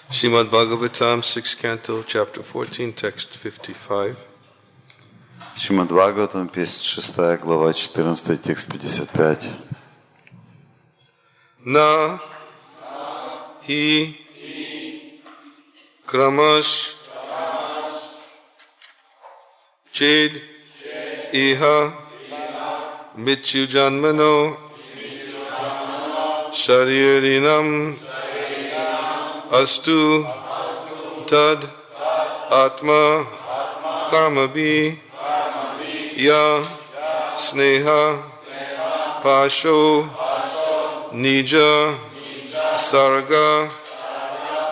Srimad Bhagavatam, 6th canto, chapter 14, text 55. Шримад Бхагаватам, 56 глава, 14 текст 55. Na hi kramash chid iha mityu janmano sharirinam astu tad atma karmabhi ya sneha pasho nija sarga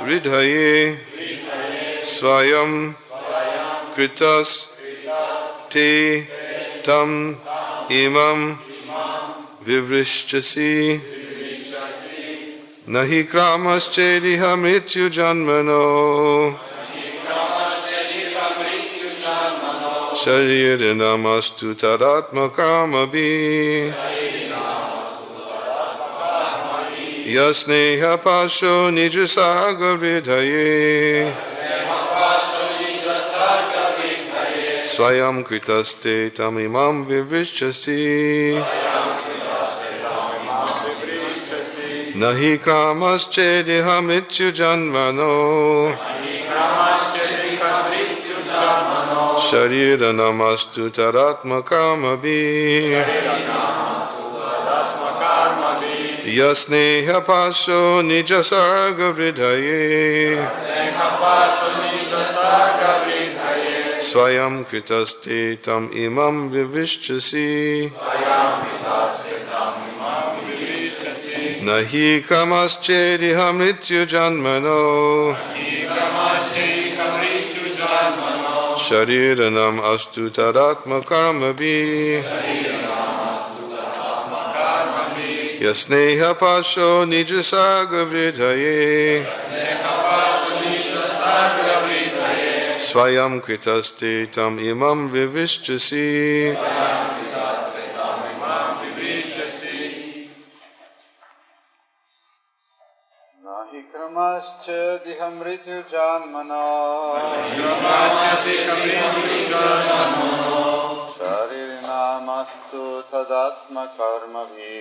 ridhaye swayam kritas te tam imam vivrishchasi nahi kramaschediha mrityu janmano sharirinamastu tadatma karmabhi yasneha pasho nija sarga ridhaye swayam kritaste tam imam vivrishchasi nahi kramaschediha mrityu janmano shariranamastu tadatma karmabhi yasneha pasho nija sarga ridhaye swayam kritaste tam imam vivrishchasi nahi kramaschediha mrityu janmano shariranam astu tadatma karmabhi yasneha pasho nija sarga ridhaye swayam kritaste tam imam vivrishchasi Nahi kramaschediha mrityu janmano sharirinamastu tadatma karmabhi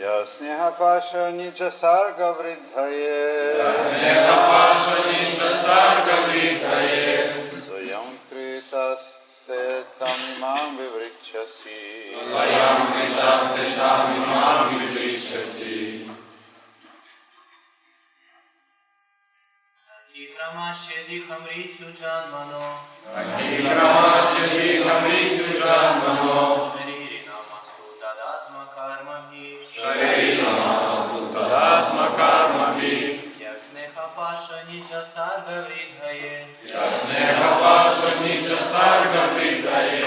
yasneha pasho nija sarga vridhaye swayam kritaste tam imam vivrishchasi Sharirinamastu mrityu janmano tadatma karmabhi yasneha pasho nija sarga vridhaye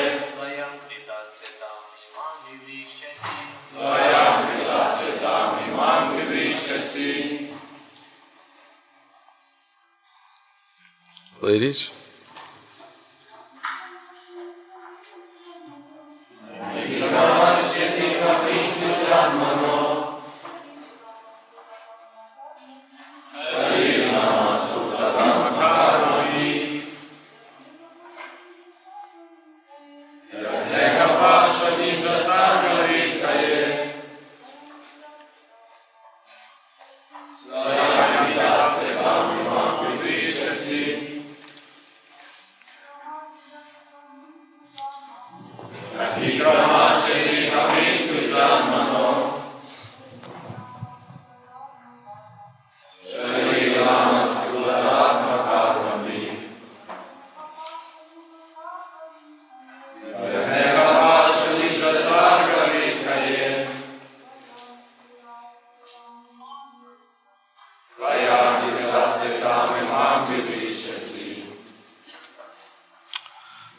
swayam kritaste tam imam vivrishchasi. Ladies.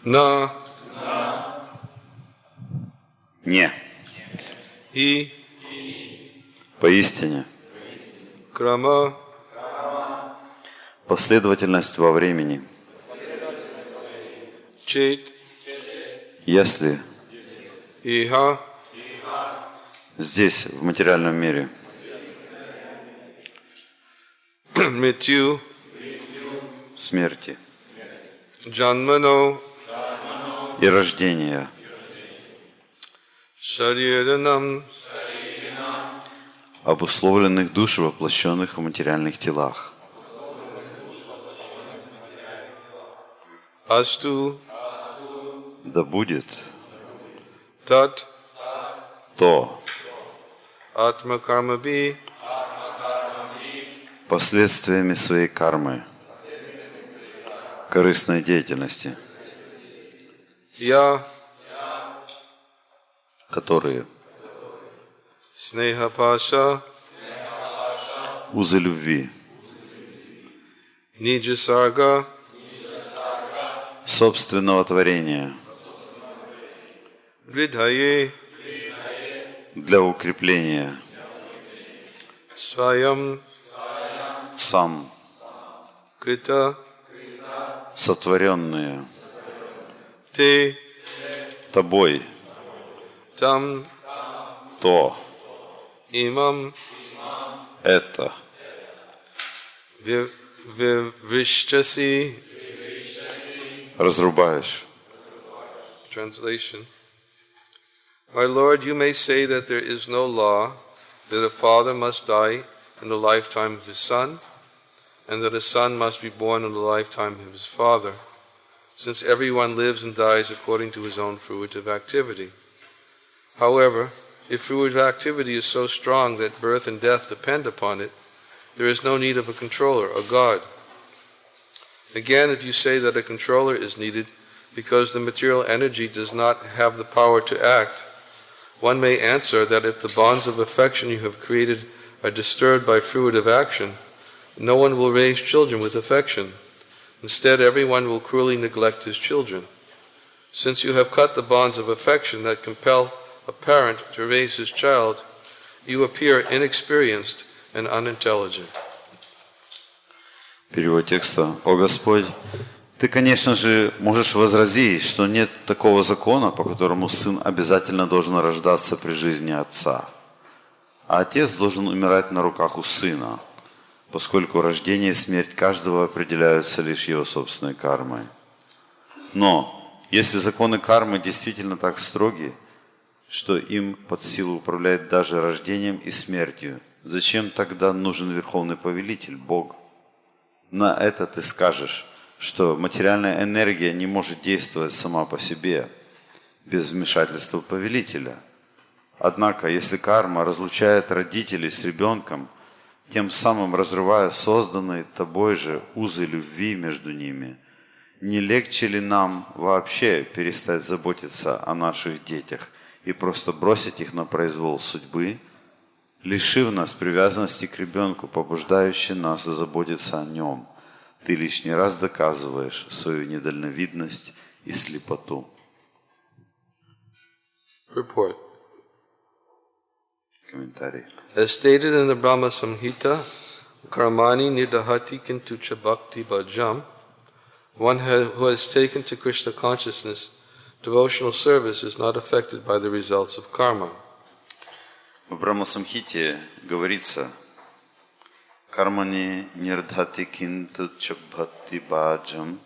На Не. И Поистине. крама Последовательность во времени. чет Если иха здесь, в материальном мире, Mrityu смерти Janmano и рождения, Shariranam обусловленных душ, воплощенных в материальных телах. Astu Да будет Tat то Atma Karma Bhi последствиями своей кармы, корыстной деятельности, Ya которые Sneha Pasha узы любви, Nijasarga собственного творения, Vidhaye для укрепления, Svayam сам, Krita сотворенные Te тобой, Tam то, Imam это, Vivrishtasi. разрубаешь. Translation. My Lord, you may say that there is no law that a father must die in the lifetime of his son, and that a son must be born in the lifetime of his father, since everyone lives and dies according to his own fruitive activity. However, if fruitive activity is so strong that birth and death depend upon it, there is no need of a controller, a God. Again, if you say that a controller is needed because the material energy does not have the power to act, one may answer that if the bonds of affection you have created are disturbed by fruitive action, no one will raise children with affection. Instead, everyone will cruelly neglect his children. Since you have cut the bonds of affection that compel a parent to raise his child, you appear inexperienced and unintelligent. Перевод текста. О Господь, Ты, конечно же, можешь возразить, что нет такого закона, по которому сын обязательно должен рождаться при жизни отца, а отец должен умирать на руках у сына, поскольку рождение и смерть каждого определяются лишь его собственной кармой. Но если законы кармы действительно так строги, что им под силу управлять даже рождением и смертью, зачем тогда нужен Верховный Повелитель, Бог? На это ты скажешь, что материальная энергия не может действовать сама по себе, без вмешательства повелителя. Однако, если карма разлучает родителей с ребенком, тем самым разрывая созданные тобой же узы любви между ними, не легче ли нам вообще перестать заботиться о наших детях и просто бросить их на произвол судьбы, лишив нас привязанности к ребенку, побуждающей нас заботиться о нем? Ты лишний раз доказываешь свою недальновидность и слепоту. Report. Комментарий. As stated in the Brahma Samhita, Karmani nidahati kintucha bhakti bhajam, one who has taken to Krishna consciousness, devotional service is not affected by the results of karma. В Брахма-самхите говорится: «Кармани нирдхати кинту чабхати баджам».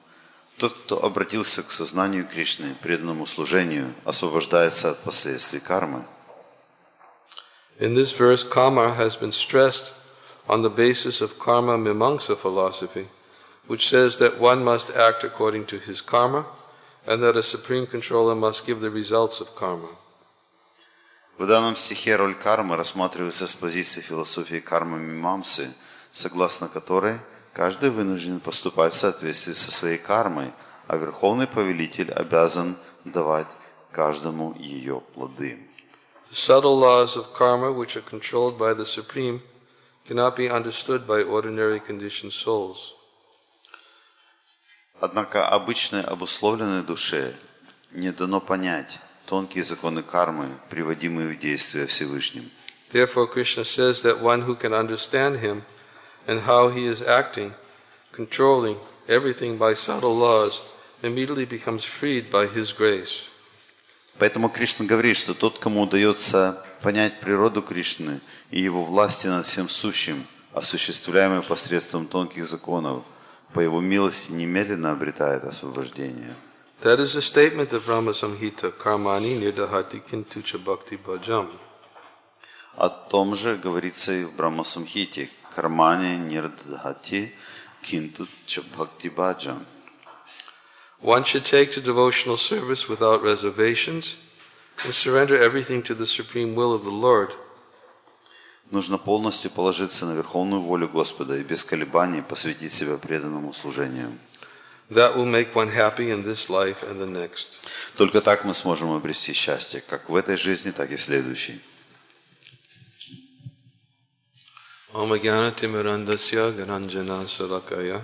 Тот, кто обратился к сознанию Кришны, преданному служению, освобождается от последствий кармы. In this verse, karma has been stressed on the basis of karma mimamsa philosophy, which says that one must act according to his karma, and that a supreme controller must give the results of karma. В данном стихе роль кармы рассматривается с позиции философии кармы мимамсы, согласно которой каждый вынужден поступать в соответствии со своей кармой, а Верховный Повелитель обязан давать каждому ее плоды. The subtle laws of karma, which are controlled by the Supreme, cannot be understood by ordinary conditioned souls. Однако обычной обусловленной душе не дано понять тонкие законы кармы, приводимые в действие Всевышним. Therefore, Krishna says that one who can understand him and how he is acting, controlling everything by subtle laws, immediately becomes freed by his grace. Поэтому Кришна говорит, что тот, кому удается понять природу Кришны и его власти над всем сущим, осуществляемый посредством тонких законов, по его милости немедленно обретает освобождение. That is the statement of Brahma Samhita, karmani nirdahati kintucha bhakti bhajam. О том же говорится и в Брахма-самхите. Кармане нирдхати кинту ча бхакти баджам. One should take to devotional service without reservations and surrender everything to the supreme will of the Lord. Нужно полностью положиться на верховную волю Господа и без колебаний посвятить себя преданному служению. That will make one happy in this life and the next. Только так мы сможем обрести счастье, как в этой жизни, так и в следующей. Om Jnana Timirandasya Garanjana Salakaya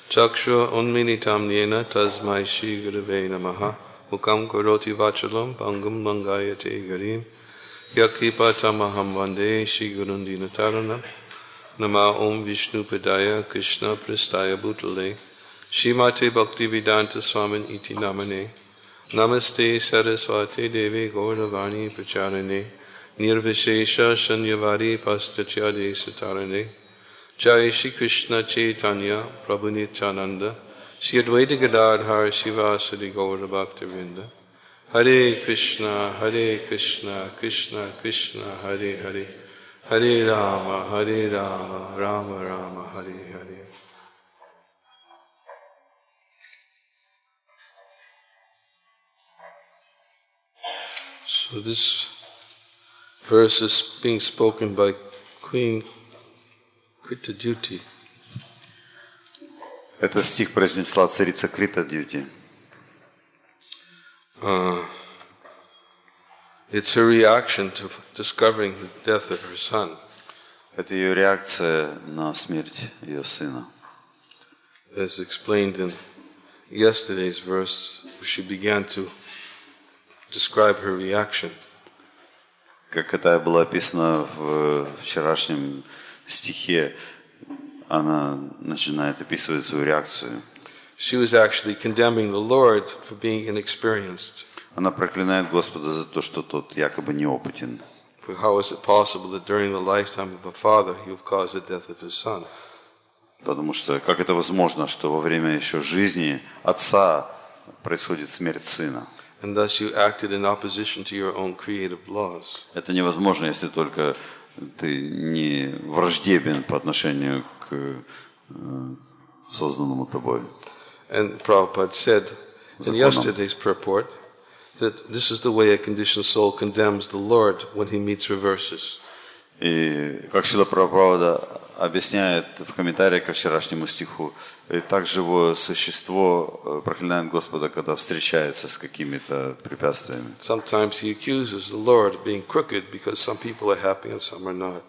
Chakshu Unminitam Yena Tasmai Shri Gurave Namaha Mukam Karoti Vachalam Pangam Langayate Garim Yakripa Tamaham Vande Shri Gurundina Taranam Nama Om Vishnu Padaya Krishna Prastaya Bhutale Shrimate Bhaktivedanta Swamin Iti Namane Namaste Saraswati Devi Gauravani Pracharane Nirvishesha Shanyavari Paschachade Satarane Jai Shri Krishna Chaitanya Prabhu Nityananda Shri Advaita Gadadhar Shivasadi Gaura Bhaktivinoda Hare Krishna Krishna Krishna Hare Hare Hare Rama Rama Rama Hare Hare. So this verse is being spoken by Queen Krita-Dyuti. Этот стих произнесла царица Крита-Дьюти. It's her reaction to discovering the death of her son. Это ее реакция на смерть ее сына. As explained in yesterday's verse, she began to describe her reaction. Как это было описано в вчерашнем стихе, она начинает описывать свою реакцию. She was actually condemning the Lord for being inexperienced. Она проклинает Господа за то, что тот якобы неопытен. For how is it possible that during the lifetime of a father you have caused the death of his son? Потому что как это возможно, что во время еще жизни отца происходит смерть сына? And thus you acted in opposition to your own creative laws. Это невозможно, если только ты не враждебен по отношению к созданному тобой. And Prabhupada said in yesterday's purport that this is the way a conditioned soul condemns the Lord when he meets reverses. И как Шрила Прабхупада объясняет в комментарии ко вчерашнему стиху, так живое существо проклинает Господа, когда встречается с какими-то препятствиями. Sometimes he accuses the Lord of being crooked because some people are happy and some are not.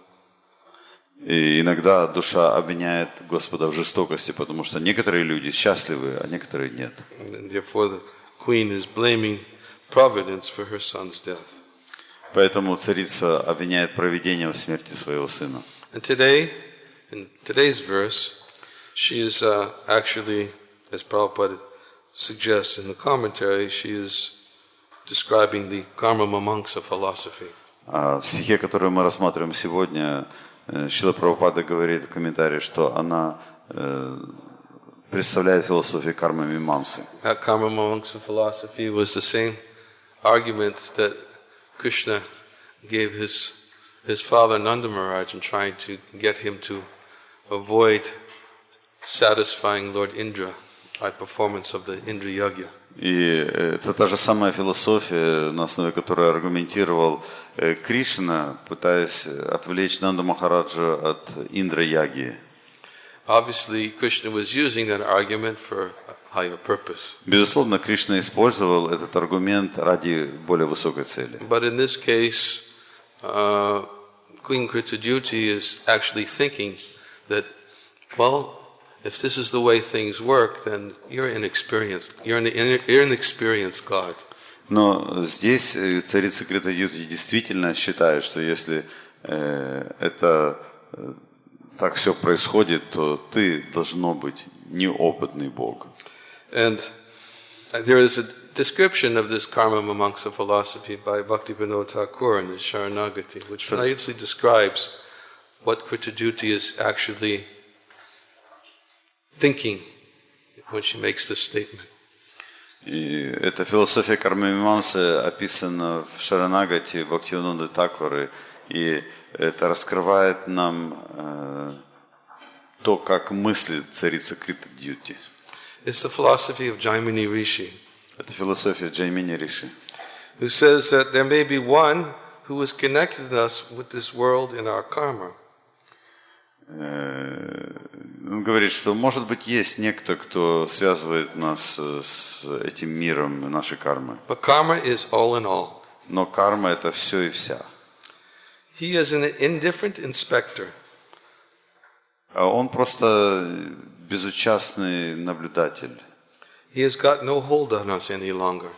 И иногда душа обвиняет Господа в жестокости, потому что некоторые люди счастливы, а некоторые нет. And therefore the queen is blaming providence for her son's death. Поэтому царица обвиняет провидение в смерти своего сына. And today, in today's verse, she is actually, as Prabhupada suggests in the commentary, she is describing the karma mamangsa philosophy. В стихе, который мы рассматриваем сегодня, Шрила Прабхупада говорит в комментарии, что она представляет философию кармы мимамсы. That karma mamangsa philosophy was the same argument that Krishna gave his father Nanda Maharaj in trying to get him to avoid satisfying Lord Indra by performance of the Indra Yagya. И это та же самая философия, на основе которой аргументировал Кришна, пытаясь отвлечь Нанду Махараджа от Индра-яги. Obviously, Krishna was using that argument for a higher purpose. Безусловно, Кришна использовал этот аргумент ради более высокой цели. But in this case, Queen Krita-Dyuti is actually thinking that, well, if this is the way things work, then you're inexperienced. You're an experienced God. Но здесь царица Крита-Дьюти действительно считает, что если это так все происходит, то ты должно быть неопытный Бог. And there is a description of this karma mamangsa philosophy by Bhaktivinoda Thakur in the Sharanagati, which nicely describes what Krita Duty is actually thinking when she makes this statement. И эта философия кармы-мимамсы описана в Шаранагати Бхактивиноды Такуры, и это раскрывает нам то, как мыслит царица Крита Дьюти. It's the philosophy of Jaimini Rishi, Это философия Джаймини Риши, who says that there may be one who has connected us with this world in our karma. Он говорит, что, может быть, есть некто, кто связывает нас с этим миром, нашей кармы. But karma is all in all. Но карма – это все и вся. He is an indifferent inspector. А он просто безучастный наблюдатель. He has got no hold on us any longer.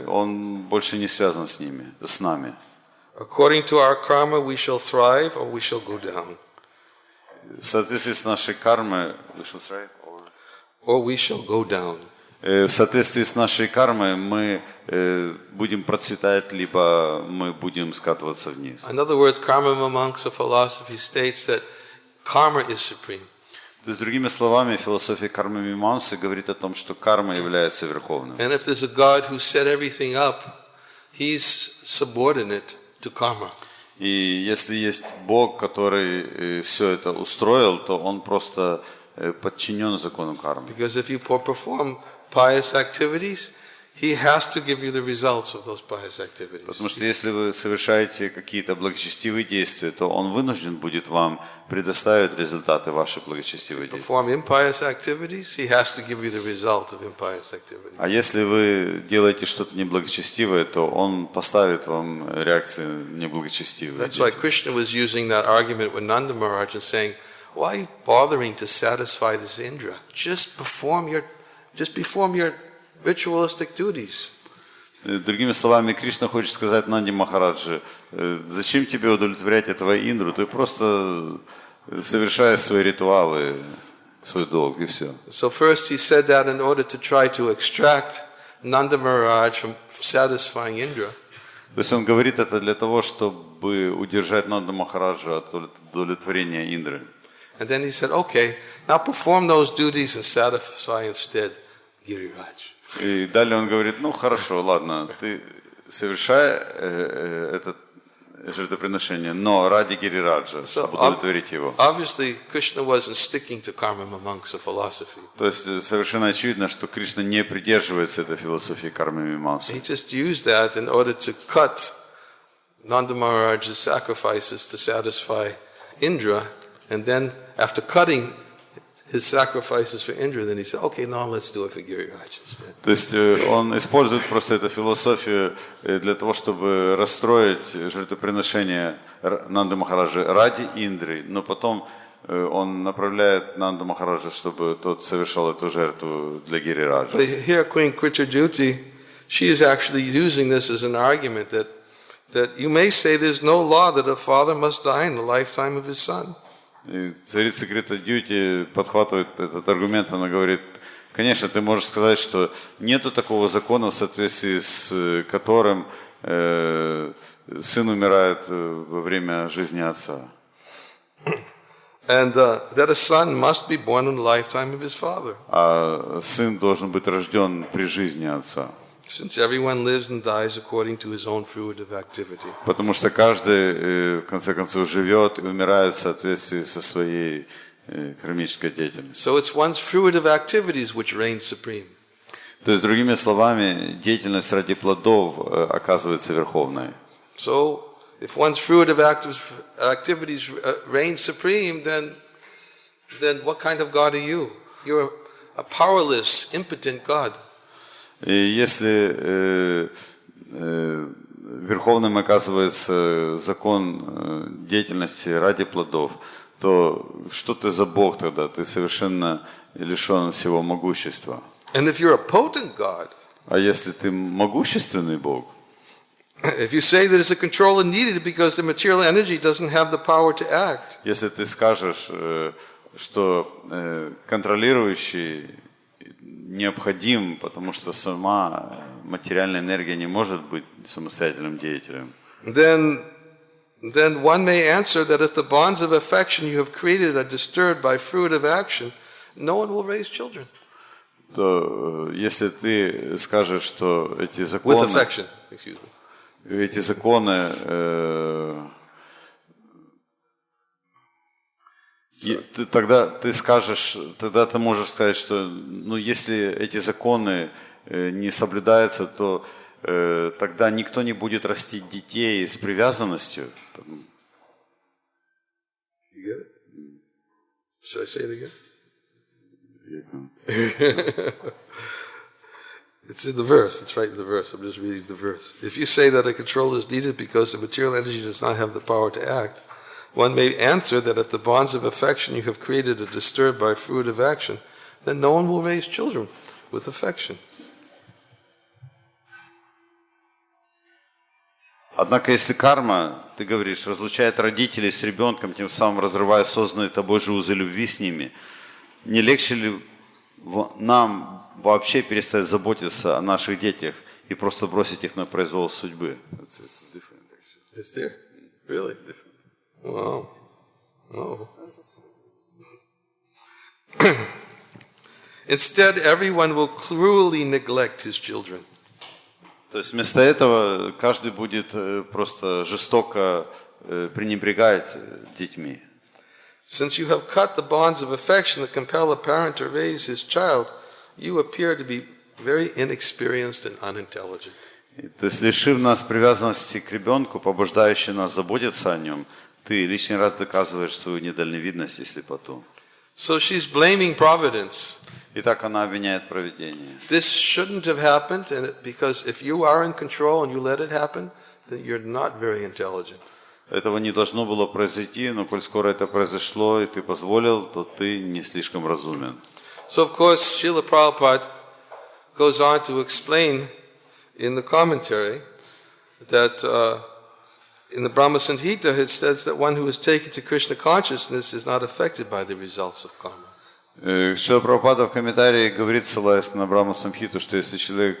Он больше не связан с нами. According to our karma, we shall thrive or we shall go down. В соответствии с нашей кармой, Or we shall go down. в соответствии с нашей кармой мы будем процветать, либо мы будем скатываться вниз. In other words, karma mimamsa philosophy states that karma is supreme. То есть, другими словами, философия кармы-мимамсы говорит о том, что карма является верховным. And if there's a God who set everything up, he's subordinate to karma. И если есть Бог, который все это устроил, то Он просто подчинен закону кармы. Because if you perform pious activities, he has to give you the results of those pious activities. Потому что если вы совершаете какие-то благочестивые действия, то Он вынужден будет вам предоставить результаты ваших благочестивых действий. Perform impious activities, he has to give you the result of impious activities. А если вы делаете что-то неблагочестивое, то Он поставит вам реакции неблагочестивые. That's why Krishna was using that argument with Nanda Maharaj and saying, why are you bothering to satisfy this Indra? Just perform your ritualistic duties. Другими словами, Кришна хочет сказать Нанди Махараджи, зачем тебе удовлетворять этого Индру? Ты просто совершаешь свои ритуалы, свой долг, и все. So first he said that in order to try to extract Nanda Maharaj from satisfying Indra. То есть он говорит это для того, чтобы удержать Нанду Махараджа от удовлетворения Индры. And then he said, okay, now perform those duties and satisfy instead Giriraj. И далее он говорит, ну хорошо, ладно, ты совершай это жертвоприношение, но ради Гирираджа, чтобы удовлетворить его. Obviously, Krishna wasn't sticking to karma mimamsa philosophy. То есть совершенно очевидно, что Кришна не придерживается этой философии кармы-мимамсы. He just used that in order to cut Nanda Maharaj's sacrifices to satisfy Indra, and then after cutting his sacrifices for Indra, then he said, okay, now let's do it for Giriraj instead. То есть он использует просто эту философию для того, чтобы расстроить жертвоприношение Нанды Махараджи ради Индры, но потом он направляет Нанду Махараджа, чтобы тот совершал эту жертву для Гирираджа. But here Queen Krita Duty, she is actually using this as an argument that you may say there's no law that a father must die in the lifetime of his son. И царица Крита Дьюти подхватывает этот аргумент, она говорит, конечно, ты можешь сказать, что нету такого закона, в соответствии с которым сын умирает во время жизни отца. And that a son must be born in the lifetime of his father. А сын должен быть рожден при жизни отца. Since everyone lives and dies according to his own fruitive activity. Потому что каждый, в конце концов, живет и умирает в соответствии со своей кармической деятельностью. So it's one's fruitive activities which reign supreme. То есть, другими словами, деятельность ради плодов оказывается верховной. So if one's fruitive activities reign supreme, then what kind of God are you? You're a powerless, impotent God. И если верховным оказывается закон деятельности ради плодов, то что ты за Бог тогда? Ты совершенно лишен всего могущества. And if you're a potent God, А если ты могущественный Бог, if you say that it's a controller needed because the material energy doesn't have the power to act, если ты скажешь, что контролирующий необходим, потому что сама материальная энергия не может быть самостоятельным деятелем, then then one may answer that if the bonds of affection you have created are disturbed by fruit of action, no one will raise children. То если ты скажешь, что эти With законы, affection, excuse me. эти законы, тогда ты скажешь, тогда ты можешь сказать, что ну, если эти законы не соблюдаются, то тогда никто не будет растить детей с привязанностью. You get it? Should I say it again? It's in the verse. It's right in the verse. I'm just reading the verse. If you say that a control is needed because the material energy does not have the power to act, one may answer that if the bonds of affection you have created are disturbed by fruit of action, then no one will raise children with affection. Однако, если карма, ты говоришь, разлучает родителей с ребенком, тем самым разрывая созданные тобой же узы любви с ними, не легче ли нам вообще перестать заботиться о наших детях и просто бросить их на произвол судьбы? It's different, actually. It's there? Really? Wow. Oh. Instead, everyone will cruelly neglect his children. То есть вместо этого каждый будет просто жестоко пренебрегать детьми. Since you have cut the bonds of affection that compel a parent to raise his child, you appear to be very inexperienced and unintelligent. То есть лишив нас привязанности к ребенку, побуждающей нас заботиться о нем, ты лишний раз доказываешь свою недальновидность и слепоту. So she's blaming providence. И так она обвиняет провидение. This shouldn't have happened, because if you are in control and you let it happen, then you're not very intelligent. Этого не должно было произойти, но коль скоро это произошло, и ты позволил, то ты не слишком разумен. So, of course, Srila Prabhupada goes on to explain in the commentary that in the Brahma Samhita it says that one who is taken to Krishna consciousness is not affected by the results of karma. Шрила Прабхупада в комментарии говорит, ссылаясь на Брахма Самхиту, что если человек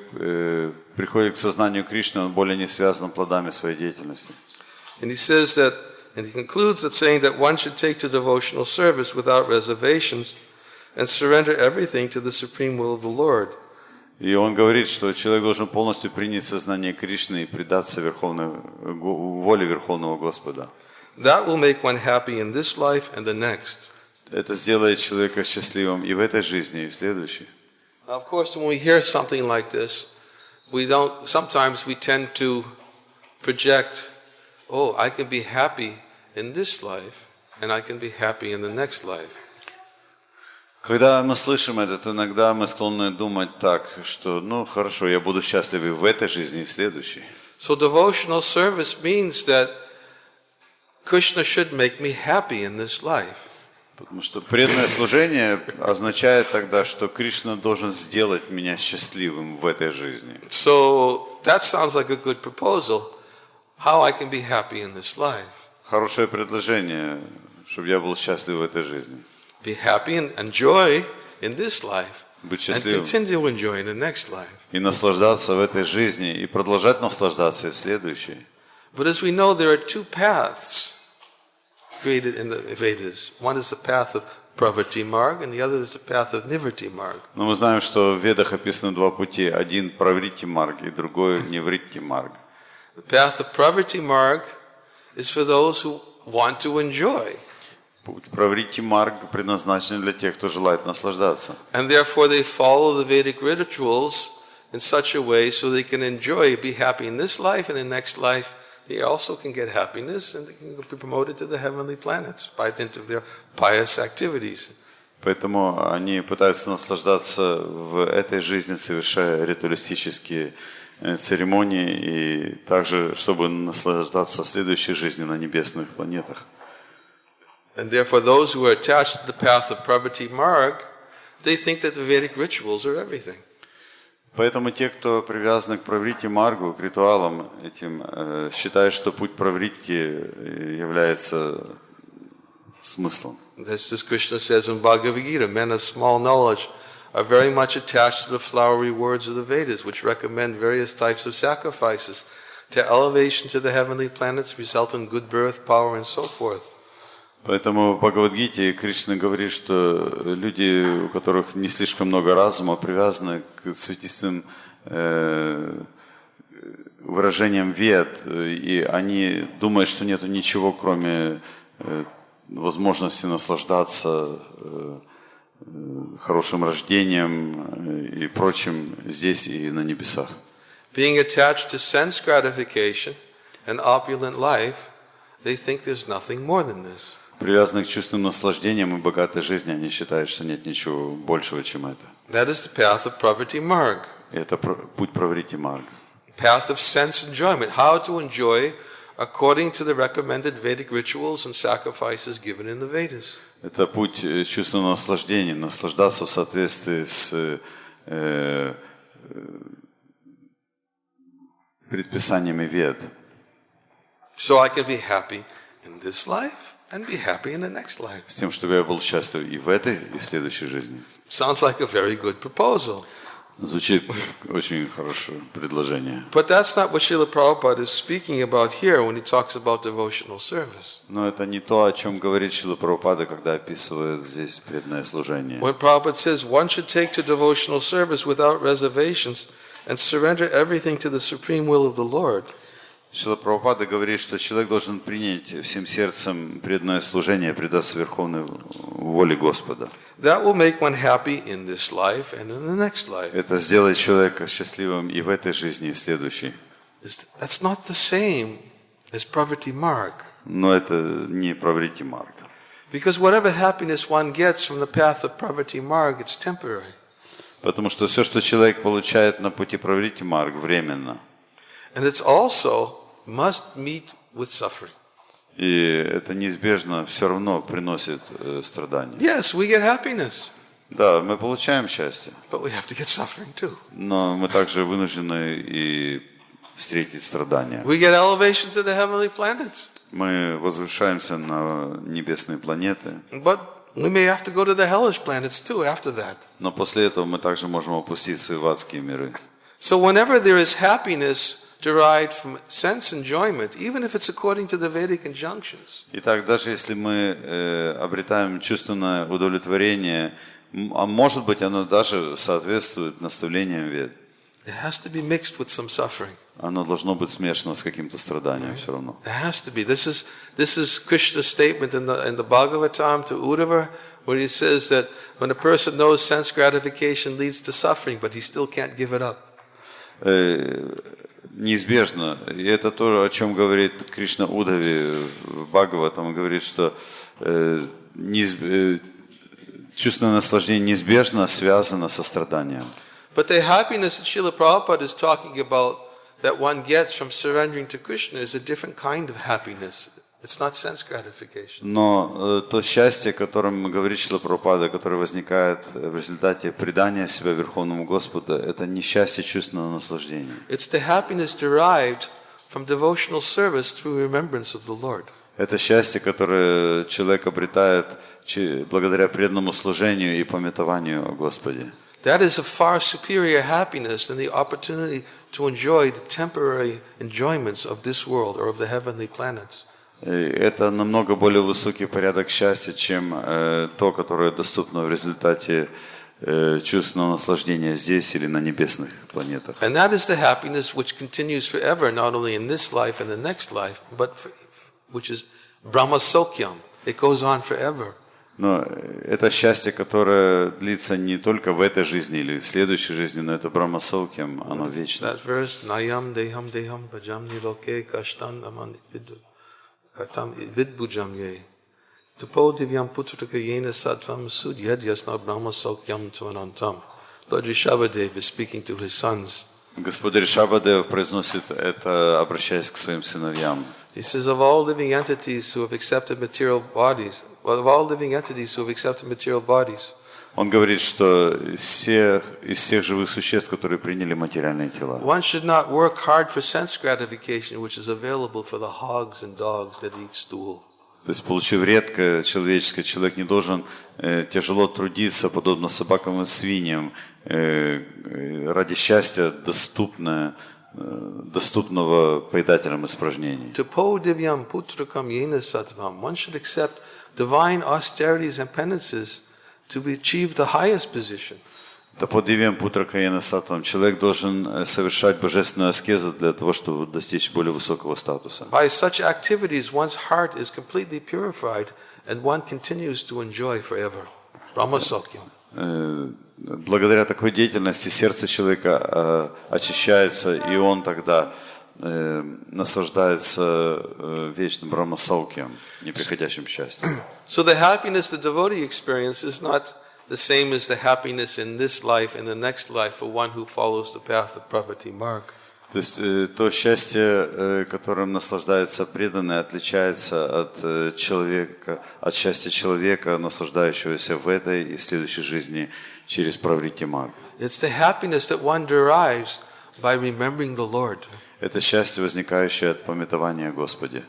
приходит к сознанию Кришны, он более не связан плодами своей деятельности. And he says that, and he concludes that saying that one should take to devotional service without reservations and surrender everything to the supreme will of the Lord. И он говорит, что человек должен полностью принять сознание Кришны и предаться воле Верховного Господа. That will make one happy in this life and the next. Это сделает человека счастливым и в этой жизни, и в следующей. Of course, when we hear something like this, sometimes we tend to project, oh, I can be happy in this life, and I can be happy in the next life. Когда мы слышим это, то иногда мы склонны думать так, что, ну, хорошо, я буду счастлив и в этой жизни, и в следующей. So devotional service means that Krishna should make me happy in this life. Потому что преданное служение означает тогда, что Кришна должен сделать меня счастливым в этой жизни. So that sounds like a good proposal. How I can be happy in this life? Хорошее предложение, чтобы я был счастлив в этой жизни. Be happy and enjoy in this life, Быть and счастливым continue to enjoy in the next life. и наслаждаться в этой жизни, и продолжать наслаждаться и в следующей. But as we know, there are two paths created in the Vedas. One is the path of Pravritti Marg, and the other is the path of Nivritti Marg. Но мы знаем, что в Ведах описаны два пути. Один Правритти Марг и другой Нивритти Марг. The path of Pravritti Marg is for those who want to enjoy. Путь Правритти Марг предназначен для тех, кто желает наслаждаться. And therefore they follow the Vedic rituals in such a way so they can enjoy, be happy in this life and in the next life. They also can get happiness and they can be promoted to the heavenly planets by dint of their pious activities. Поэтому они пытаются наслаждаться в этой жизни, совершая ритуалистические церемонии, и также, чтобы наслаждаться в следующей жизни на небесных планетах. And therefore those who are attached to the path of Pravritti Marg, they think that the Vedic rituals are everything. Поэтому те, кто привязаны к Правритти Маргу, к ритуалам этим, считают, что путь Правритти является смыслом. As Krishna says in Bhagavad Gita, men of small knowledge are very much attached to the flowery words of the Vedas, which recommend various types of sacrifices. to elevation to the heavenly planets result in good birth, power, and so forth. Поэтому в Бхагавад-гите Кришна говорит, что люди, у которых не слишком много разума, привязаны к цветистым выражениям вед, и они думают, что нет ничего, кроме возможности наслаждаться хорошим рождением и прочим здесь и на небесах. Being attached to sense gratification and opulent life, they think there's nothing more than this. Привязанные к чувственным наслаждениям и богатой жизни, они считают, что нет ничего большего, чем это. That is the path of Pravritti Marg, И это путь Праврити Марга. path of sense enjoyment, how to enjoy according to the recommended Vedic rituals and sacrifices given in the Vedas. Это путь чувственного наслаждения, наслаждаться в соответствии с предписаниями Вед. So I can be happy in this life and be happy in the next life. С тем, чтобы я был счастлив и в этой, и в следующей жизни. Sounds like a very good proposal. Звучит очень хорошее предложение. But that's not what Srila Prabhupada is speaking about here when he talks about devotional service. Но это не то, о чем говорит Шрила Прабхупада, когда описывает здесь преданное служение. When Prabhupada says one should take to devotional service without reservations and surrender everything to the supreme will of the Lord, Шрила Прабхупада говорит, что человек должен принять всем сердцем преданное служение, предаться верховной воле Господа. that will make one happy in this life and in the next life. Это сделает человека счастливым и в этой жизни, и в следующей. That's not the same as Pravritti Marg. Но это не Праврити Марг. Because whatever happiness one gets from the path of Pravritti Marg, it's temporary. Потому что все, что человек получает на пути Праврити Марг, временно. And it's also must meet with suffering. И это неизбежно все равно приносит страдания. Yes, we get happiness, Да, мы получаем счастье, but we have to get suffering too. но мы также вынуждены и встретить страдания. We get elevation to the heavenly planets, Мы возвышаемся на небесные планеты, but we may have to go to the hellish planets too after that. но после этого мы также можем опуститься и в адские миры. So whenever there is happiness derived from sense enjoyment, even if it's according to the Vedic injunctions, Итак, даже если мы обретаем чувственное удовлетворение, а может быть оно даже соответствует наставлениям Вед, it has to be mixed with some suffering. оно должно быть смешано с каким-то страданием все равно. It has to be. This is Krishna's statement in the Bhagavatam to Uddhava, where he says that when a person knows sense gratification leads to suffering, but he still can't give it up. Неизбежно. И это то, о чем говорит Кришна Удаве в Бхагаватам. Он говорит, что чувственное наслаждение неизбежно связано со страданием. But the happiness that Srila Prabhupada is talking about that one gets from surrendering to Krishna is a different kind of happiness. It's not sense gratification. Но то счастье, о котором говорит Шрила Прабхупада, которое возникает в результате предания себя Верховному Господу, это не счастье чувственного наслаждения. It's the happiness derived from devotional service through remembrance of the Lord. Это счастье, которое человек обретает благодаря преданному служению и памятованию о Господе. That is a far superior happiness than the opportunity to enjoy the temporary enjoyments of this world or of the heavenly planets. Это намного более высокий порядок счастья, чем то, которое доступно в результате чувственного наслаждения здесь или на небесных планетах. And that is the happiness which continues forever, not only in this life and the next life, but which is Brahma Sokyam. It goes on forever. Но это счастье, которое длится не только в этой жизни или в следующей жизни, но это Брахмасаукьям, оно вечно. That verse, Nayam Deham Deham Bhajam Niloke Kashtan Aman Katam Vidbujam Ye. Tupo Divyam Putraka Yena Sattvam Sud Yad Yasna Brahma Sokyam Tvanantam. Lord Rishabhadev is speaking to his sons. Господь Ришабхадев произносит это, обращаясь к своим сыновьям. He says, of all living entities who have accepted material bodies, of all living entities who have accepted material bodies, Он говорит, что из всех живых существ, которые приняли материальные тела, one should not work hard for sense gratification, which is available for the hogs and dogs that eat stool. то есть, получив редкое человеческое, человек не должен тяжело трудиться, подобно собакам и свиньям, ради счастья, доступное доступного поедателям испражнений. Tapo divyam putrakam yena sattvam. One should accept divine austerities and penances to achieve the highest position. Таподивием путракаена сатвам. Человек должен совершать божественную аскезу для того, чтобы достичь более высокого статуса. By such activities, one's heart is completely purified and one continues to enjoy forever. Brahmasakyam. Благодаря такой деятельности сердце человека очищается, и он тогда наслаждается вечным брахмасаукьям, неприходящим счастьем. So the happiness the devotee experiences is not the same as the happiness in this life and the next life for one who follows the path of Pravati Marg. То есть то счастье, которым наслаждается преданный, отличается от человека, от счастья человека, наслаждающегося в этой и в следующей жизни через Праврити Марг. It's the happiness that one derives by remembering the Lord. Это счастье, возникающее от памятования о Господе.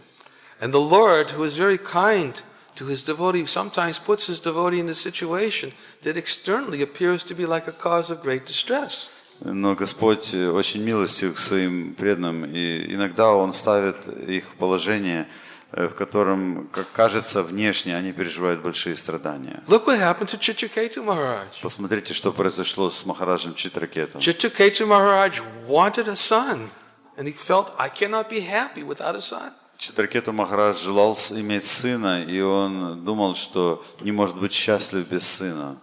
And the Lord, who is very kind to his devotee, sometimes puts his devotee in a situation that externally appears to be like a cause of great distress. Но Господь очень милостив к своим преданным, и иногда Он ставит их в положение, в котором, как кажется, внешне они переживают большие страдания. Look what happened to Chitraketu Maharaj. Посмотрите, что произошло с Махараджем Читракетом. Chitraketu Maharaj wanted a son, and he felt, I cannot be happy without a son. Читракету Махарадж желал иметь сына, и он думал, что не может быть счастлив без сына.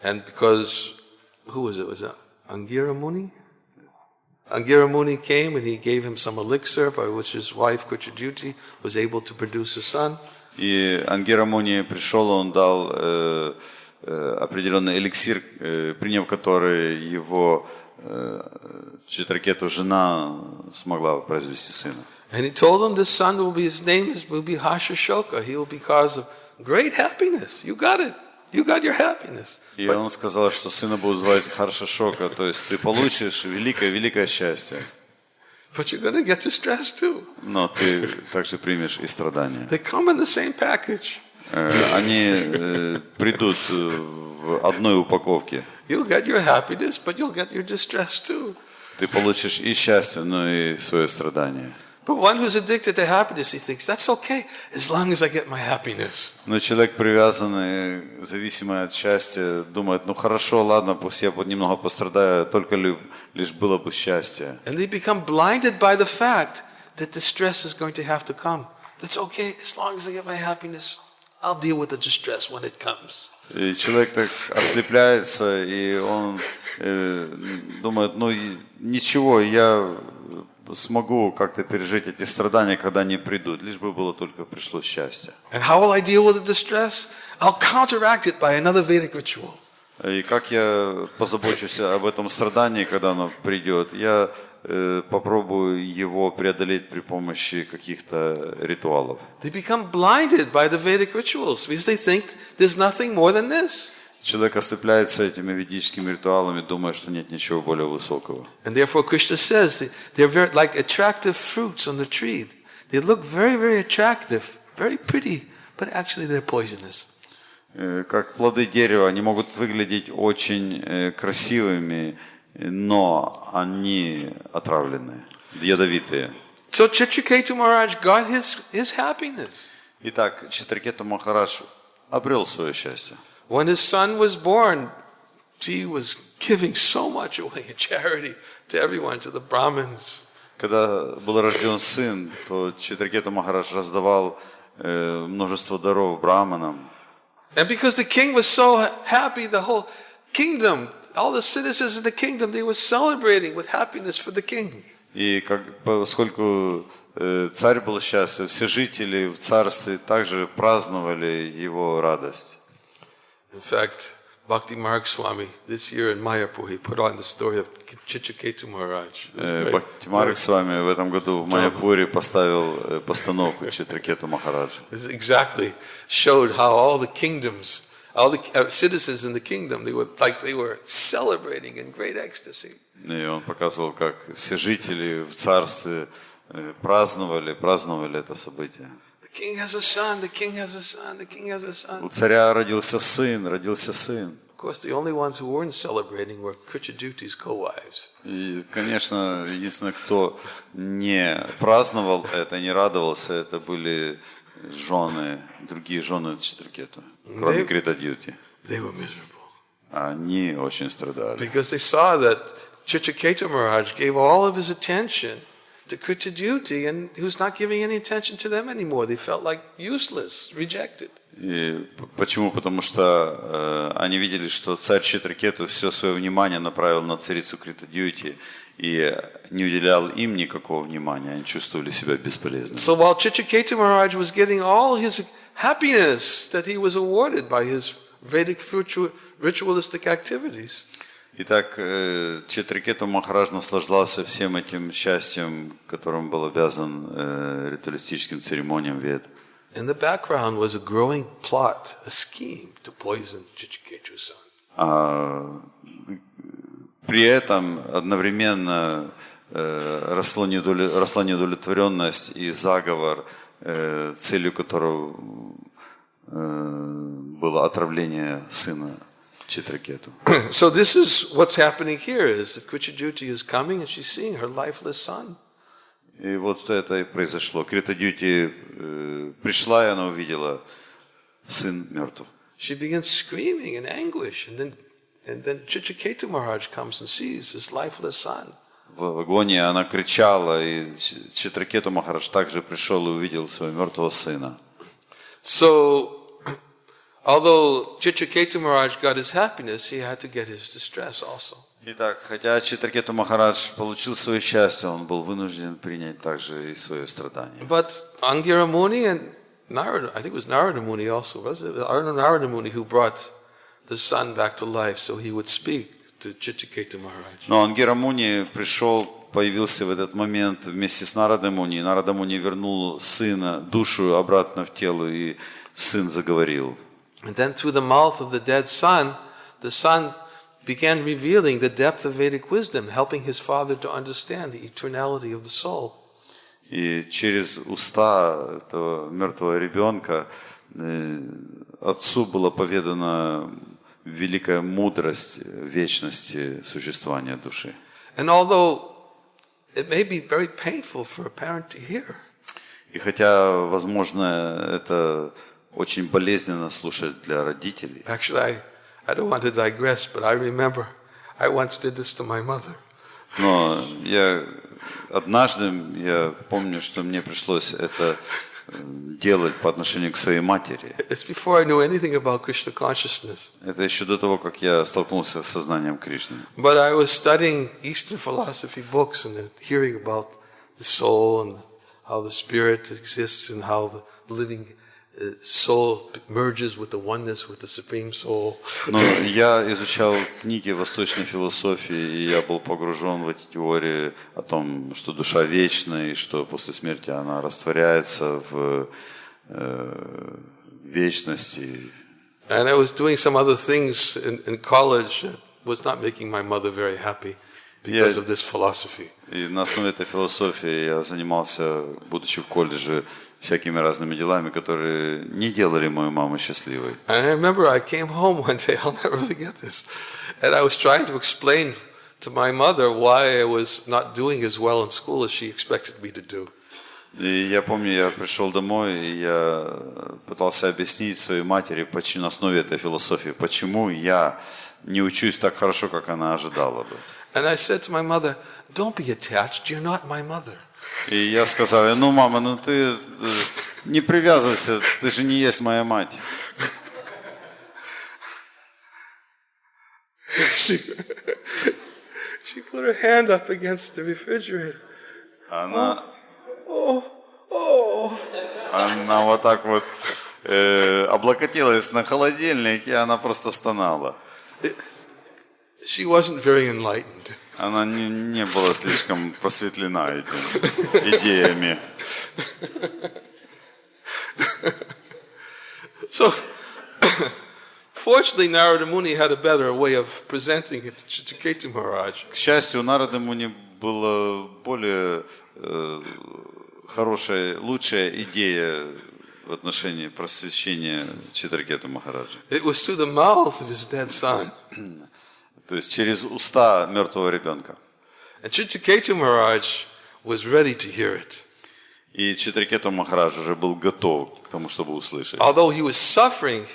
And because, who was it? Was it Angira Muni? Angira Muni came and he gave him some elixir by which his wife Kuchajuti was able to produce a son. И Ангира Муни пришел, он дал определенный эликсир, приняв который его Читракету жена смогла произвести сына. And he told him this son will be, his name will be Hashashoka. He will be cause of great happiness. You got it. You got your happiness. И он сказал, что сына будут звать Харшашока, то есть ты получишь великое счастье. But you're going to get distressed too. Но ты также примешь и страдания. They come in the same package. Они придут в одной упаковке. You'll get your happiness, but you'll get your distress too. Ты получишь и счастье, но и свое страдание. But one who's addicted to happiness, he thinks, that's okay, as long as I get my happiness. Но человек, привязанный, зависимый от счастья, думает, ну хорошо, ладно, пусть я немного пострадаю, только лишь было бы счастье. And they become blinded by the fact that distress is going to have to come. That's okay, as long as I get my happiness, I'll deal with the distress when it comes. И человек так ослепляется, и он думает, ну ничего, я смогу как-то пережить эти страдания, когда они придут, лишь бы было только пришло счастье. And how will I deal with the distress? I'll counteract it by another Vedic ritual. И как я позабочусь об этом страдании, когда оно придет, я попробую его преодолеть при помощи каких-то ритуалов. They become blinded by the Vedic rituals because they think there's nothing more than this. Человек ослепляется этими ведическими ритуалами, думая, что нет ничего более высокого. And therefore Krishna says they're very, like attractive fruits on the tree. They look very, very attractive, very pretty, but actually they're poisonous. Как плоды дерева, они могут выглядеть очень красивыми, но они отравленные, ядовитые. So Chitraketu Maharaj got his happiness. Итак, Читракету Махарадж обрел свое счастье. When his son was born, he was giving so much away in charity to everyone, to the Brahmins. Когда был рожден сын, то Читракету Махарадж раздавал множество даров браманам. And because the king was so happy, the whole kingdom, all the citizens of the kingdom, they were celebrating with happiness for the king. И поскольку царь был счастлив, все жители в царстве также праздновали его радость. In fact, Bhakti Marg Swami, this year in Mayapur, he put on the story of Chitraketu Maharaj. Бхакти Марг Свами в этом году в Майяпуре поставил постановку Читракету Махараджа. This exactly showed how all the kingdoms, all the citizens in the kingdom, they were celebrating in great ecstasy. И он показывал, как все жители в царстве праздновали это событие. The king has a son, the king has a son, the king has a son. У царя родился сын. Of course, the only ones who weren't celebrating were Krichaduti's co-wives. И, конечно, единственное, кто не праздновал это, не радовался, это были жены, другие жены Читракету, кроме Критадьюти. They were miserable. Они очень страдали. Because they saw that Chitraketu Maharaj gave all of his attention to Kritadyuti, and he was not giving any attention to them anymore. They felt like useless, rejected. И почему? Потому что они видели, что царь Читракету все свое внимание направил на царицу Критадьюти и не уделял им никакого внимания. Они чувствовали себя бесполезными. So while Chitraketu Maharaj was getting all his happiness that he was awarded by his Vedic ritualistic activities, Итак, Читракету Махарадж наслаждался всем этим счастьем, которым был обязан ритуалистическим церемониям Вед. in the background was a growing plot, a scheme to poison Chitraketu's son. При этом одновременно росла неудовлетворенность и заговор, целью которого было отравление сына Читракету. So this is what's happening here, is that Krichadyuti is coming and she's seeing her lifeless son. И вот что это и произошло. Критадьюти пришла, и она увидела, сын мертв. She begins screaming in anguish, and then Chitraketu Maharaj comes and sees his lifeless son. В агонии она кричала, и Читракету Махарадж также пришел и увидел своего мертвого сына. So, although Chitraketu Maharaj got his happiness, he had to get his distress also. Итак, хотя Читракету Махарадж получил свое счастье, он был вынужден принять также и свое страдание. But Angira Muni and Narada, I think it was Narada Muni also, was it? Narada Muni who brought the son back to life so he would speak to Chitraketu Maharaj. Но Ангира Муни появился в этот момент вместе с Нарадой Муни. Нарада Муни вернул сына, душу обратно в тело, и сын заговорил. And then through the mouth of the son began revealing the depth of Vedic wisdom, helping his father to understand the eternality of the soul. И через уста этого мертвого ребенка отцу была поведана великая мудрость вечности существования души. And although it may be very painful for a parent to hear, И хотя, возможно, это очень болезненно слушать для родителей. actually, I don't want to digress, but I remember I once did this to my mother. Но однажды я помню, что мне пришлось это делать по отношению к своей матери. It's before I knew anything about Krishna consciousness. Это еще до того, как я столкнулся с сознанием Кришны. But I was studying Eastern philosophy books and hearing about the soul and how the spirit exists and how the living soul merges with the oneness with the supreme soul. Но я изучал книги восточной философии, и я был погружен в эти теории о том, что душа вечна, и что после смерти она растворяется в вечности. And I was doing some other things in college that was not making my mother very happy because of this philosophy. И на основе этой философии я занимался, будучи в колледже, всякими разными делами, которые не делали мою маму счастливой. And I remember I came home one day, I'll never forget this, and I was trying to explain to my mother why I was not doing as well in school as she expected me to do. И я помню, я пришел домой, и я пытался объяснить своей матери, почему на основе этой философии, почему я не учусь так хорошо, как она ожидала бы. And I said to my mother, "Don't be attached, you're not my mother." И я сказал, ну, мама, ну ты не привязывайся, ты же не есть моя мать. She put her hand up against the refrigerator. Она Oh. вот так вот облокотилась на холодильник, и она просто стонала. She wasn't very enlightened. Она не была слишком просветлена этими идеями. So, fortunately, Narada Muni had a better way of presenting it to Chitraketu Maharaj. К счастью, у Нарады Муни была более хорошая, лучшая идея в отношении просвещения Читракету Махараджа. It was through the mouth of his dead son. То есть через уста мертвого ребенка. And Chitraketu Maharaj was ready to hear it. И Читракету Махарадж уже был готов к тому, чтобы услышать. Although he was suffering,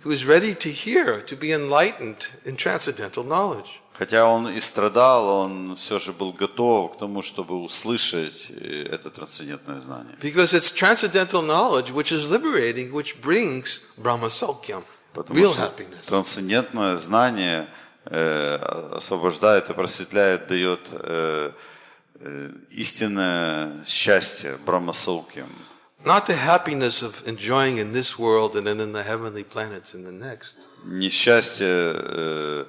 he was ready to hear, to be enlightened in transcendental knowledge. Хотя он и страдал, он все же был готов к тому, чтобы услышать это трансцендентное знание. Because it's transcendental knowledge which is liberating, which brings Brahma Saukyam, Потому real что happiness. трансцендентное знание освобождает и просветляет, дает истинное счастье, Брахмасаукьям. Not the happiness of enjoying in this world and then in the heavenly planets in the next. Не счастье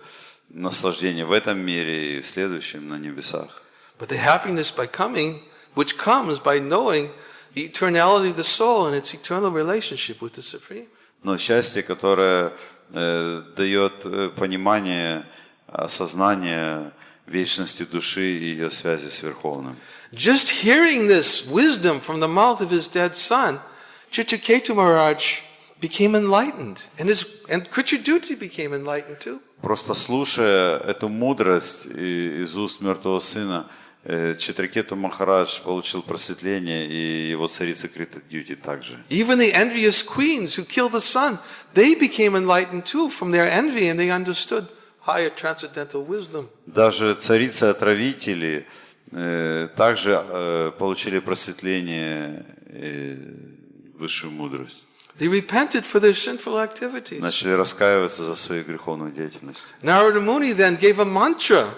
наслаждения в этом мире и в следующем на небесах. But the happiness by coming, which comes by knowing the eternality of the soul and its eternal relationship with the Supreme. Но счастье, которое дает понимание, осознание вечности души и ее связи с Верховным. Just hearing this wisdom from the mouth of his dead son, Chitraketu Maharaj became enlightened, and Krichaduti became enlightened too. Просто слушая эту мудрость из уст мертвого сына, Читракету Махарадж получил просветление, и его царица Критадьюти также. Even the envious queens who killed the son, they became enlightened too from their envy, and they understood higher transcendental wisdom. Даже царицы-отравители также получили просветление и высшую мудрость. They repented for their sinful activities. Начали раскаиваться за свою греховную деятельность. Narada Muni then gave a mantra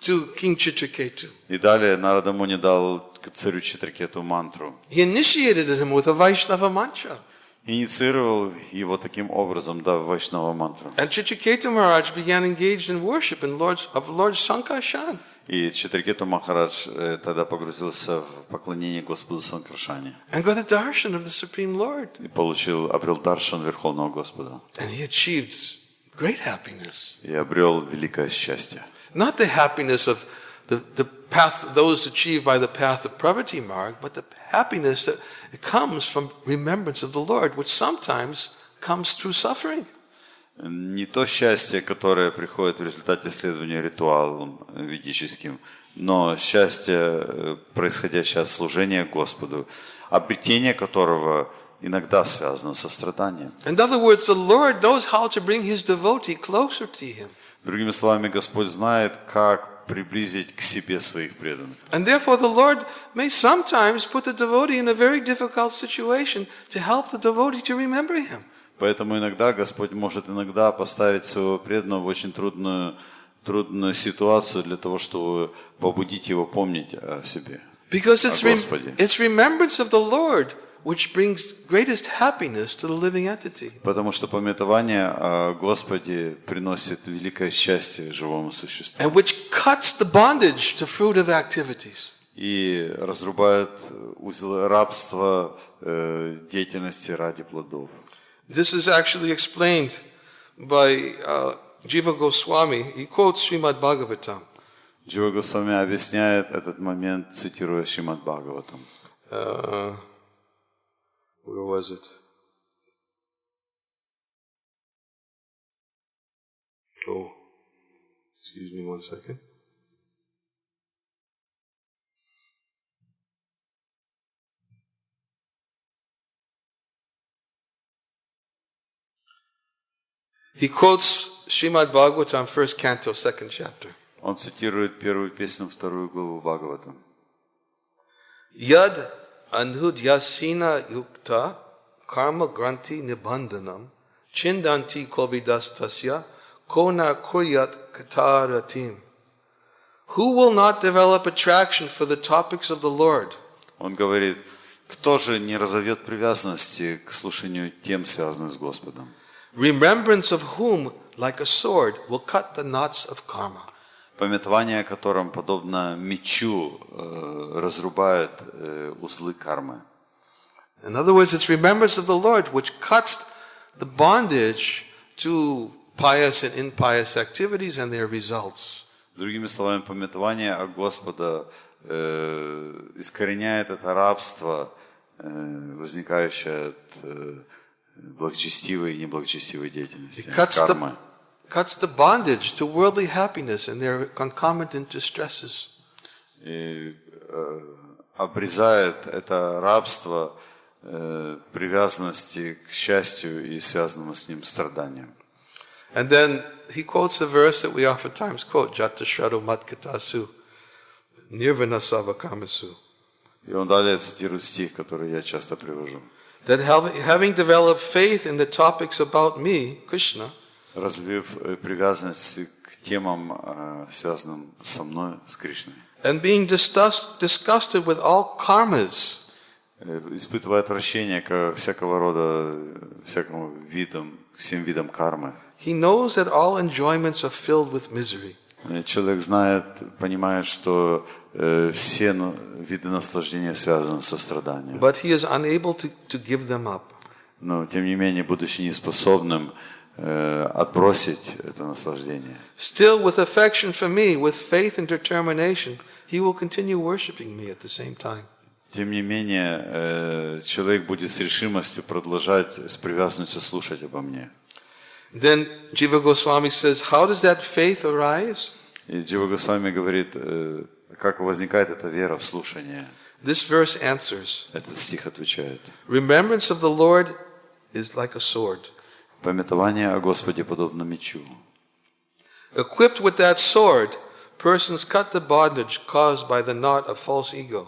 to King Chitraketu. И далее Нарада Муни дал царю Читракету мантру. He initiated him with a Vaishnava mantra. Инициировал его таким образом, дав Вайшнава мантру. And Chitraketu Maharaj began engaged in worship of Lord Sankarshan. И Читракету Махарадж тогда погрузился в поклонение Господу Санкаршане. And got a darshan of the Supreme Lord. И обрел даршан Верховного Господа. And he achieved great happiness. И обрел великое счастье. Not the happiness of the path, those achieved by the path of Pravati Marg, but the happiness that comes from remembrance of the Lord, which sometimes comes through suffering. Не то счастье, которое приходит в результате следования ритуалам ведическим, но счастье, происходящее от служения Господу, обретение которого иногда связано со страданием. In other words, the Lord knows how to bring his devotee closer to him. Другими словами, Господь знает, как приблизить к себе своих преданных. And therefore the Lord may sometimes put the devotee in a very difficult situation to help the devotee to remember him. Поэтому иногда Господь может поставить своего преданного в очень трудную ситуацию для того, чтобы побудить его помнить о себе, Because о Господе. it's remembrance of the Lord which brings greatest happiness to the living entity. Потому что памятование о Господе приносит великое счастье живому существу. And which cuts the bondage to fruitive activities. И разрубает узел рабства деятельности ради плодов. This is actually explained by Jiva Goswami. He quotes Srimad Bhagavatam. Джива Госвами объясняет этот момент, цитируя Шримад Бхагаватам. Where was it? Oh, excuse me 1 second. He quotes Srimad Bhagavatam, 1st canto, 2nd chapter. Он цитирует первую песню, 2 главу Бхагаватам. Yad anhudyasina yukta karma granti nibandhanam chindanti kovidastasya kona kuryat kataratim. Who will not develop attraction for the topics of the Lord? Он говорит, кто же не разовьет привязанности к слушанию тем, связанных с Господом? Remembrance of whom, like a sword, will cut the knots of karma. Памятование о котором, подобно мечу, разрубает узлы кармы. In other words, it's remembrance of the Lord which cuts the bondage to pious and impious activities and their results. Другими словами, памятование о Господа искореняет это рабство возникающая от благочестивой и неблагочестивой деятельности, It cuts кармы. the bondage to worldly happiness and their concomitant distresses. И обрезает это рабство привязанности к счастью и связанному с ним страданием. And then he quotes a verse that we oftentimes quote, Jata Shraddha Matkatasu, Nirvana Savakamasu. И он далее цитирует стих, который я часто привожу. That having developed faith in the topics about me, Krishna, Развив привязанность к темам, связанным со мной, с Кришной, and being disgusted with all karmas, испытывая отвращение к всякого рода, всем видам кармы, he knows that all enjoyments are filled with misery. человек знает, понимает, что все виды наслаждения связаны со страданием. But he is unable to give them up. Но, тем не менее, будучи неспособным отбросить это наслаждение, Still, with affection for me, with faith and determination, he will continue worshiping me at the same time. тем не менее, человек будет с решимостью продолжать с привязанностью слушать обо мне. Then Jiva Goswami says, how does that faith arise? И Джива Госвами говорит, как возникает эта вера в слушание. This verse answers, Этот стих отвечает. remembrance of the Lord is like a sword. Памятование о Господе подобно мечу. Equipped with that sword, persons cut the bondage caused by the knot of false ego.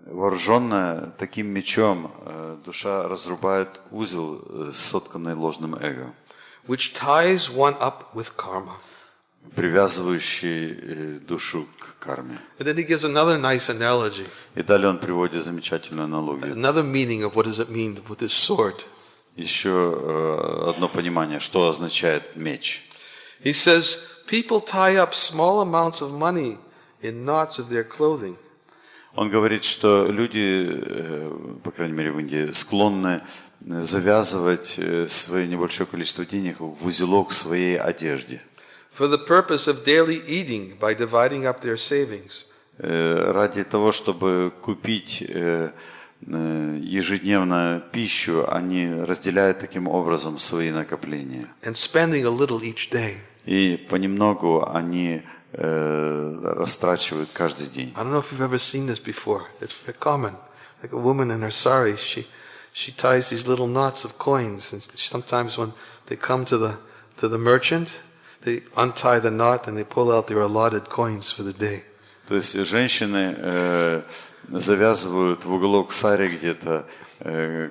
Вооруженная таким мечом, душа разрубает узел, сотканный ложным эго, Which ties one up with karma. привязывающий душу к карме. And then he gives another nice analogy, И далее он приводит замечательную аналогию. another meaning of what does it mean with this sword. Еще одно понимание, что означает меч. He says, people tie up small amounts of money in knots of their clothing. Он говорит, что люди, по крайней мере в Индии, склонны завязывать свое небольшое количество денег в узелок своей одежде. For the purpose of daily eating by dividing up their savings. Ради того, чтобы купить ежедневно пищу, они разделяют таким образом свои накопления. And spending a little each day. И понемногу они растрачивают каждый день. I don't know if you've ever seen this before. It's very common. Like a woman in her sari, she ties these little knots of coins, and sometimes when they come to the merchant, they untie the knot and they pull out their allotted coins for the day. То есть женщины завязывают в уголок сари где-то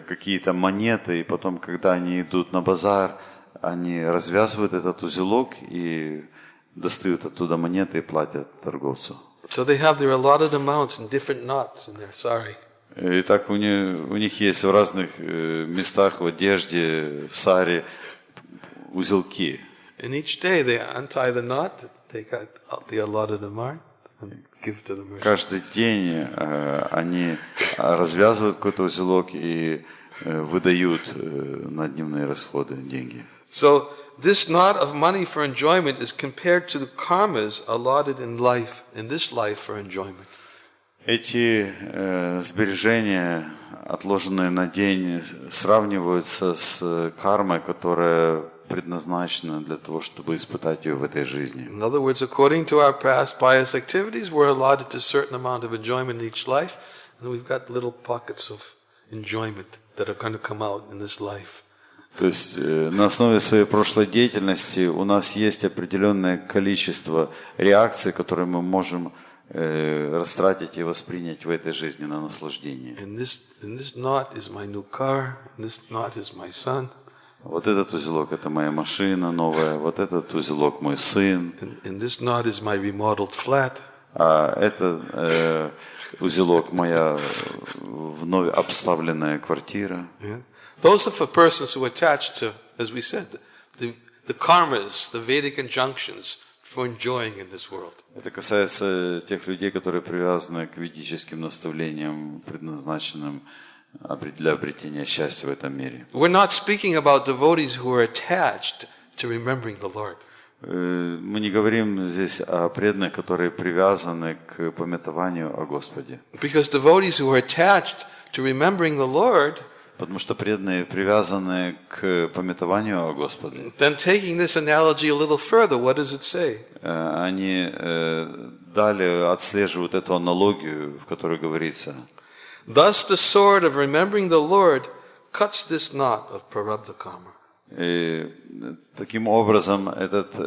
какие-то монеты, и потом, когда они идут на базар, они развязывают этот узелок и достают оттуда монеты и платят торговцу. So they have their allotted amounts in different knots in their sari. И так у них есть в разных местах в одежде, в саре узелки. And each day they untie the knot, take out the allotted amount, and give to the merchant. Каждый день они развязывают какой-то узелок и выдают на дневные расходы деньги. So this knot of money for enjoyment is compared to the karmas allotted in this life for enjoyment. Эти сбережения, отложенные на день, сравниваются с кармой, которая предназначена для того, чтобы испытать ее в этой жизни. In other words, according to our past pious activities, we're allotted a certain amount of enjoyment in each life, and we've got little pockets of enjoyment that are going to come out in this life. То есть на основе своей прошлой деятельности у нас есть определенное количество реакций, которые мы можем растратить и воспринять в этой жизни на наслаждение. And this knot is my new car, and this knot is my son. Вот этот узелок – это моя машина новая, вот этот узелок – мой сын, And this knot is my remodeled flat. а это узелок – моя вновь обставленная квартира. Yeah. Those are for persons who attach to, as we said, the karmas, the Vedic injunctions for enjoying in this world. Это касается тех людей, которые привязаны к ведическим наставлениям, предназначенным для обретения счастья в этом мире. We're not speaking about devotees who are attached to remembering the Lord. Мы не говорим здесь о преданных, которые привязаны к памятованию о Господе. Because devotees who are attached to remembering the Lord, Потому что преданные привязаны к памятованию о Господе. then taking this analogy a little further, what does it say? Они далее отслеживают эту аналогию, в которой говорится: Thus the sword of remembering the Lord cuts this knot of prarabdha karma. И таким образом этот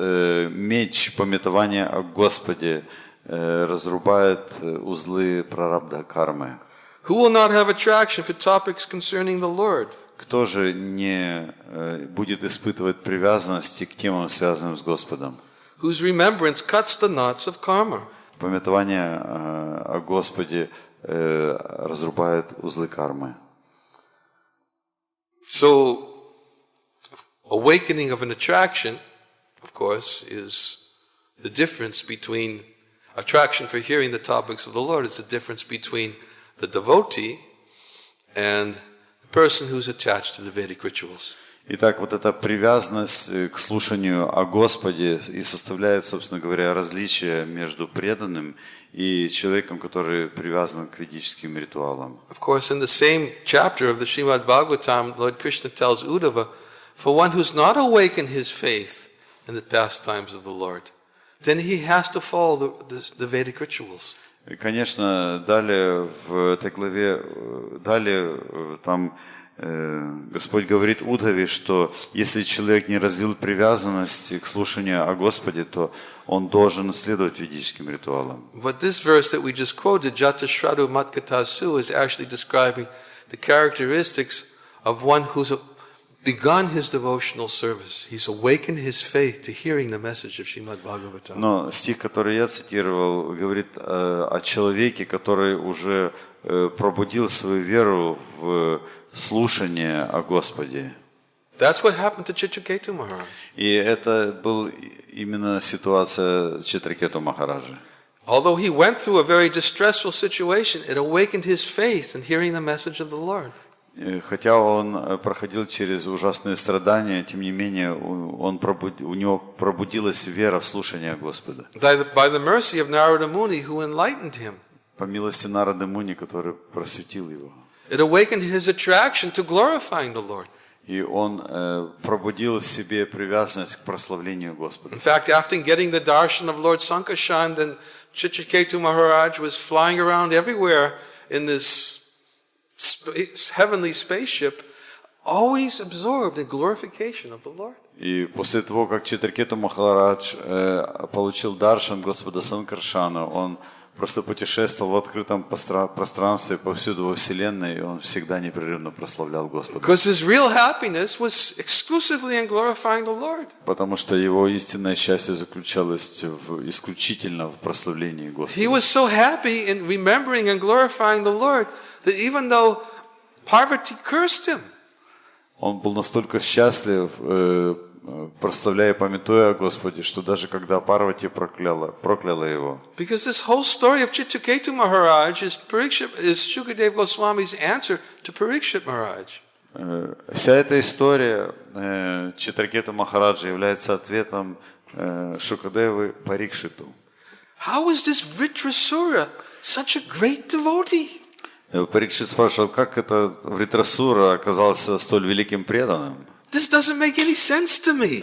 меч памятования о Господе разрубает узлы прарабдха кармы. Who will not have attraction for topics concerning the Lord? Кто же не будет испытывать привязанности к темам, связанным с Господом? Whose remembrance cuts the knots of karma. Памятование о Господе разрубает узлы кармы. So, awakening of an attraction, of course, is the difference between attraction for hearing the topics of the Lord is the difference between the devotee and the person who's attached to the Vedic rituals. Итак, вот эта привязанность к слушанию о Господе и составляет, собственно говоря, различие между преданным и человеком, который привязан к ведическим ритуалам. Of course, in the same chapter of the Srimad Bhagavatam, Lord Krishna tells Uddhava, for one who's not awakened his faith in the pastimes of the Lord, then he has to follow the Vedic rituals. И, конечно, далее в этой главе, там Господь говорит Уддхаве, что если человек не развил привязанность к слушанию о Господе, то он должен следовать ведическим ритуалам. But this verse that we just quoted, Jata Shradu Matkatasu, is actually describing the characteristics of one who's begun his devotional service. He's awakened his faith to hearing the message of Srimad Bhagavatam. Но стих, который я цитировал, говорит о человеке, который уже пробудил свою веру в слушание о Господе. That's what happened to Chitraketu Maharaj. И это была именно ситуация Читракету Махараджи. Although he went through a very distressful situation, it awakened his faith in hearing the message of the Lord. Хотя он проходил через ужасные страдания, тем не менее у него пробудилась вера в слушание Господа. By the mercy of Narada Muni, who enlightened him. По милости Нарады Муни, который просветил его. It awakened his attraction to glorifying the Lord. И он пробудил в себе привязанность к прославлению Господа. In fact, after getting the darshan of Lord Sankarshan, then Chitraketu Maharaj was flying around everywhere in this heavenly spaceship, always absorbed in glorification of the Lord. И после того, как Читракету Махарадж получил даршан Господа Санкаршана, он просто путешествовал в открытом пространстве повсюду во Вселенной, и он всегда непрерывно прославлял Господа. Because his real happiness was exclusively in glorifying the Lord. Потому что его истинное счастье заключалось исключительно в прославлении Господа. He was so happy in remembering and glorifying the Lord that even though Parvati cursed him, он был настолько счастлив, прославляя и памятуя о Господе, что даже когда Парвати прокляла его. because this whole story of Chitraketu Maharaj is Shukadeva Goswami's answer to Parikshit Maharaj. Вся эта история Читракету Махараджа является ответом Шукадевы Парикшиту. How is this Vritrasura such a great devotee? Парикшит спрашивал, как это Вритрасура оказался столь великим преданным. This doesn't make any sense to me.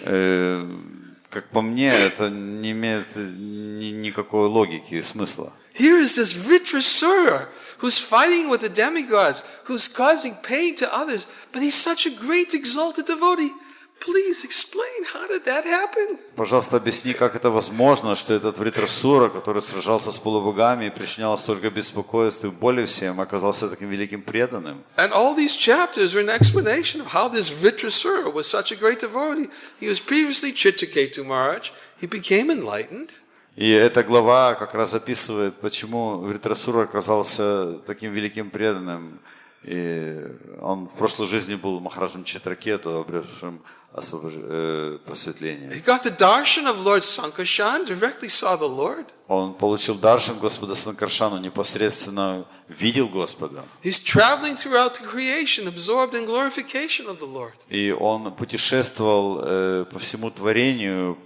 Как по мне, это не имеет никакой логики и смысла. Here is this Vritrasura who's fighting with the demigods, who's causing pain to others, but he's such a great exalted devotee. Please explain, how did that happen? Пожалуйста, объясни, как это возможно, что этот Вритрасура, который сражался с полубогами и причинял столько беспокойств и боли всем, оказался таким великим преданным. And all these chapters are an explanation of how this Vritrasura was such a great devotee. He was previously Chitraketu Maharaj. He became enlightened. И эта глава как раз описывает, почему Вритрасура оказался таким великим преданным. И он в прошлой жизни был Махараджем Читракету, обретшим просветление. He got the darshan of Lord Sankarshan, directly saw the Lord. Он получил даршан Господа Санкаршану, непосредственно видел Господа. He's traveling throughout the creation, absorbed in glorification of the Lord. И он путешествовал по всему творению,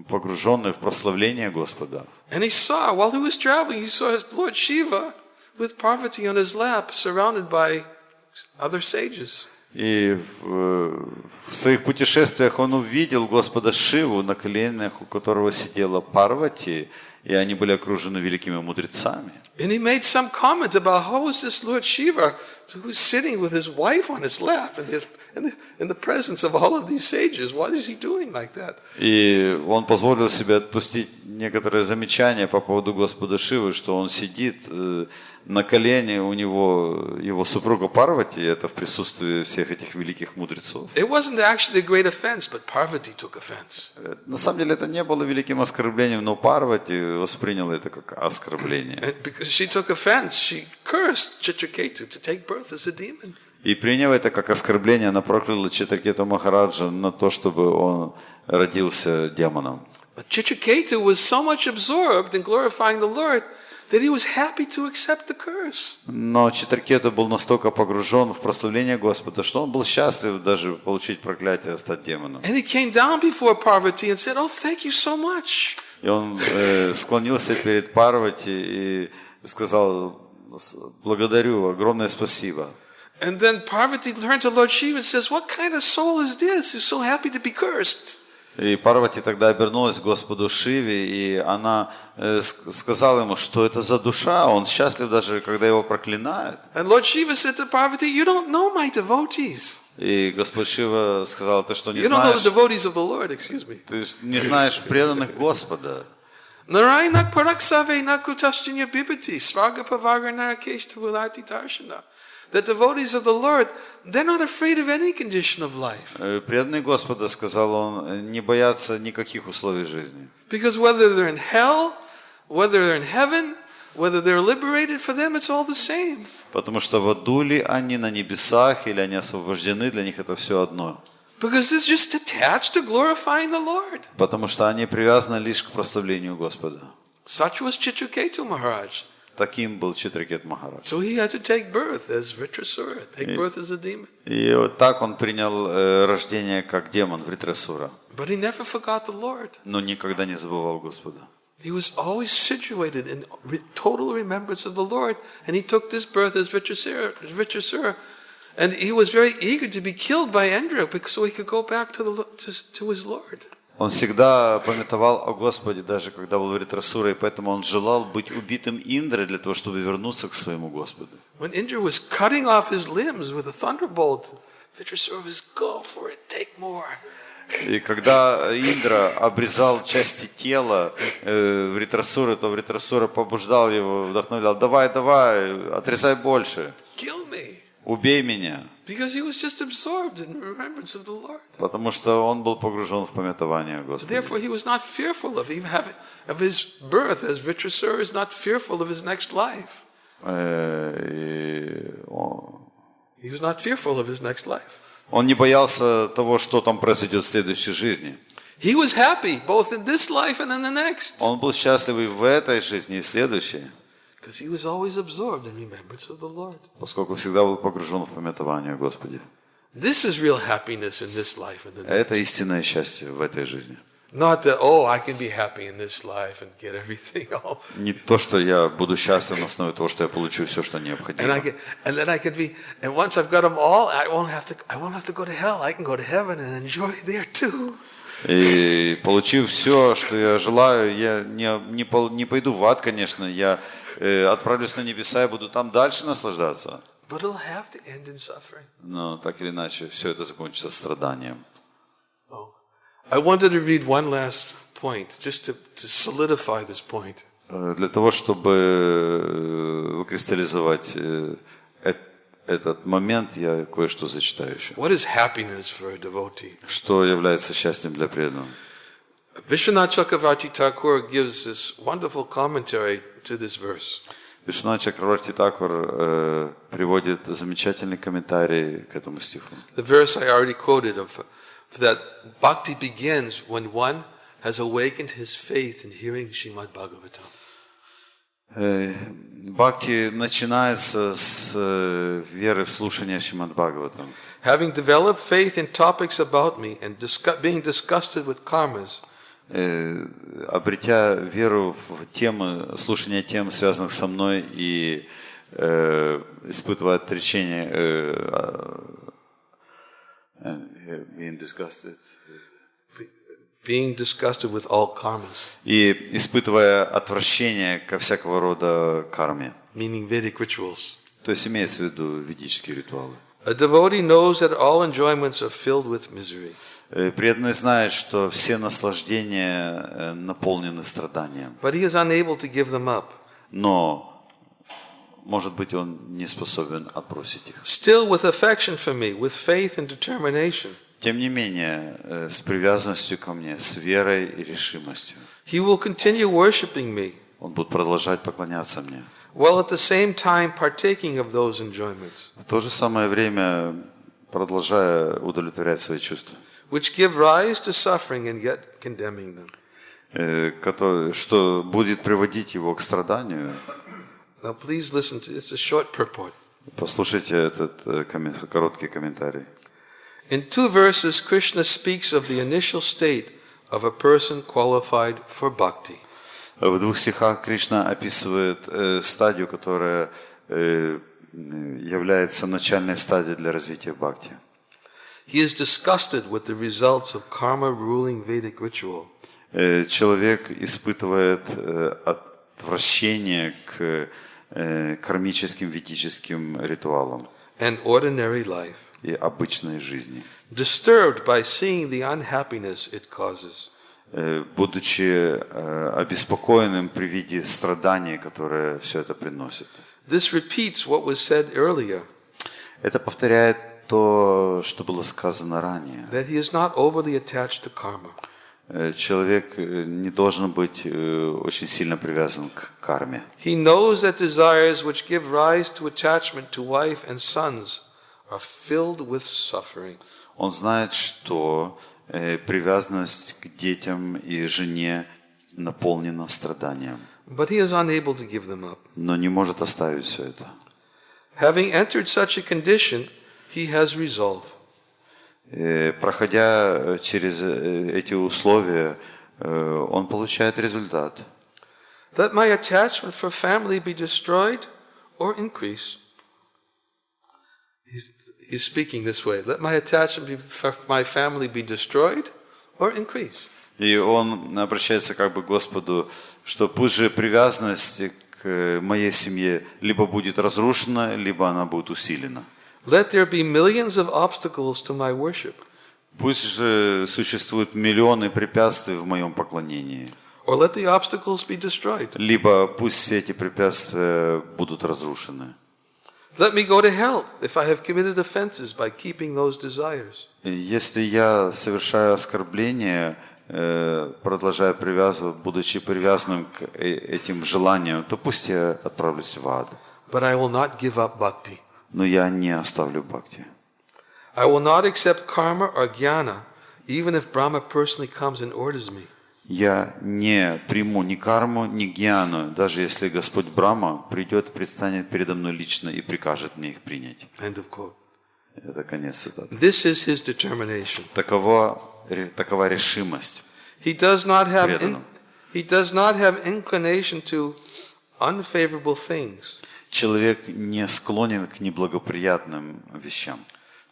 погруженный в прославление Господа. And he saw, while he was traveling, he saw Lord Shiva with Parvati on his lap, surrounded by other sages. И в своих путешествиях он увидел Господа Шиву, на коленях у которого сидела Парвати, и они были окружены великими мудрецами. And he made some comment about how is this Lord Shiva who's sitting with his wife on his lap in the presence of all of these sages. What is he doing like that? И он позволил себе отпустить некоторые замечания по поводу Господа Шивы, что он сидит на колене у него, его супруга Парвати, это в присутствии всех этих великих мудрецов. It wasn't actually a great offense, but Parvati took offense. На самом деле это не было великим оскорблением, но Парвати восприняла это как оскорбление. And because she took offense, she cursed Chitraketu to take birth as a demon. И приняв это как оскорбление, она прокляла Читракету Махараджа на то, чтобы он родился демоном. But Chitraketu was so much absorbed in glorifying the Lord that he was happy to accept the curse. Но Читракету был настолько погружен в прославление Господа, что он был счастлив даже получить проклятие, стать демоном. And he came down before Parvati and said, "Oh, thank you so much." И он склонился перед Парвати и сказал: благодарю, огромное спасибо. And then Parvati turned to Lord Shiva and says, "What kind of soul is this who's so happy to be cursed?" И Парвати тогда обернулась к Господу Шиве, и она сказала ему, что это за душа, он счастлив даже, когда его проклинают. And Lord Shiva said to Parvati, "You don't know my devotees. И Господь Шива сказал: ты что, не You don't know the знаешь, devotees of the Lord, excuse me. ты не знаешь преданных Господа? Narayana paraksave nakutastinya bibati svarga pavagarna keshta vulati darshana." The devotees of the Lord, they're not afraid of any condition of life. Преданные Господа, сказал он, не боятся никаких условий жизни. Because whether they're in hell, whether they're in heaven, whether they're liberated, for them it's all the same. Потому что в аду ли они, на небесах, или они освобождены, для них это все одно. Because it's just attached to glorifying the Lord. Потому что они привязаны лишь к прославлению Господа. Such was Chitraketu Maharaj. Таким был Читракет Махарадж. So he had to take birth as Vritrasura, take birth as a demon. И вот так он принял рождение как демон Вритрасура. But he never forgot the Lord. Но никогда не забывал Господа. He was always situated in total remembrance of the Lord, and he took this birth as Vritrasura, and he was very eager to be killed by Indra, so he could go back to his Lord. Он всегда памятовал о Господе, даже когда был Вритрасурой, поэтому он желал быть убитым Индрой для того, чтобы вернуться к своему Господу. When Indra was cutting off his limbs with a thunderbolt, Vritrasura was, "Go for it, take more." И когда Индра обрезал части тела Вритрасуры, то Вритрасура побуждал его, вдохновлял: давай, давай, отрезай больше, Kill me. убей меня. Because he was just absorbed in remembrance of the Lord. Потому что он был погружен в памятование Господа. Therefore, he was not fearful of his birth, as Vritrasura is not fearful of his next life. He was not fearful of his next life. Он не боялся того, что там произойдет в следующей жизни. He was happy both in this life and in the next. Он был счастлив и в этой жизни, и в следующей. Because he was always absorbed in remembrance of the Lord. Поскольку всегда был погружен в памятование о Господе. This is real happiness in this life and the next. Это истинное счастье в этой жизни. Not that, oh, I can be happy in this life and get everything all. Не то, что я буду счастлив на основе того, что я получу все, что необходимо. And once I've got them all, I won't have to go to hell. I can go to heaven and enjoy there too. И получив все, что я желаю, я не пойду в ад, конечно, я отправлюсь на небеса и буду там дальше наслаждаться. But it'll have to end in suffering. Но так или иначе, все это закончится страданием. Oh. I wanted to read one last point, just to solidify this point. Для того, чтобы выкристаллизовать этот момент, я кое-что зачитаю еще. What is happiness for a devotee? Что является счастьем для преданного? Vishwanath Chakravarti Thakur gives this wonderful commentary to this verse. Вишванат Чакраварти Такур приводит замечательный комментарий к этому стиху. The verse I already quoted of that bhakti begins when one has awakened his faith in hearing Srimad Bhagavatam. Бхакти начинается с веры в слушание Шримад Бхагаватам. Having developed faith in topics about me and being disgusted with karmas, обретя веру в темы, слушание тем, связанных со мной, и испытывая отречение, being disgusted with all karmas, и испытывая отвращение ко всякого рода карме. meaning Vedic rituals. То есть имеется в виду ведические ритуалы. A devotee knows that all enjoyments are filled with misery. Преданный знает, что все наслаждения наполнены страданием. But he is unable to give them up. Но, может быть, он не способен отбросить их. Still with affection for me, with faith and determination, Тем не менее, с привязанностью ко мне, с верой и решимостью, he will continue worshiping me, он будет продолжать поклоняться мне. while at the same time partaking of those enjoyments, В то же самое время продолжая удовлетворять свои чувства, which give rise to suffering and yet condemning them. что будет приводить его к страданию. Now please listen to it's a short purport. Послушайте этот короткий комментарий. In 2 verses, Krishna speaks of the initial state of a person qualified for bhakti. В 2 стихах Кришна описывает стадию, которая является начальной стадией для развития бхакти. He is disgusted with the results of karma ruling Vedic ritual. Человек испытывает отвращение к кармическим ведическим ритуалам And ordinary life, и обычной жизни, disturbed by seeing the unhappiness it causes. будучи обеспокоенным при виде страданий, которые все это приносит. This repeats what was said earlier, Это повторяет то, что было сказано ранее. that he is not overly attached to karma. Человек не должен быть очень сильно привязан к карме. He knows that desires which give rise to attachment to wife and sons are filled with suffering. Он знает, что привязанность к детям и жене наполнена страданием, But he is unable to give them up. но не может оставить все это. Having entered such a condition, he has resolve. Проходя через эти условия, он получает результат. Let my attachment for family be destroyed or increase. He's speaking this way. Let my attachment for my family be destroyed or increase. И он обращается как бы к Господу, что пусть же привязанность к моей семье либо будет разрушена, либо она будет усилена. Let there be millions of obstacles to my worship, Пусть же существуют миллионы препятствий в моем поклонении. or let the obstacles be destroyed. Либо пусть все эти препятствия будут разрушены. Let me go to hell if I have committed offenses by keeping those desires. Если я совершаю оскорбление, продолжая привязывать, будучи привязанным к этим желаниям, то пусть я отправлюсь в ад. But I will not give up bhakti. Но я не оставлю бхакти. I will not accept karma or jnana, even if Brahma personally comes and orders me. Я не приму ни карму, ни гьяну, даже если Господь Брахма придет и предстанет передо мной лично и прикажет мне их принять. End of quote. Это конец цитаты. This is his determination. Такова решимость. He does not Преданным. have inclination to unfavorable things. Человек не склонен к неблагоприятным вещам.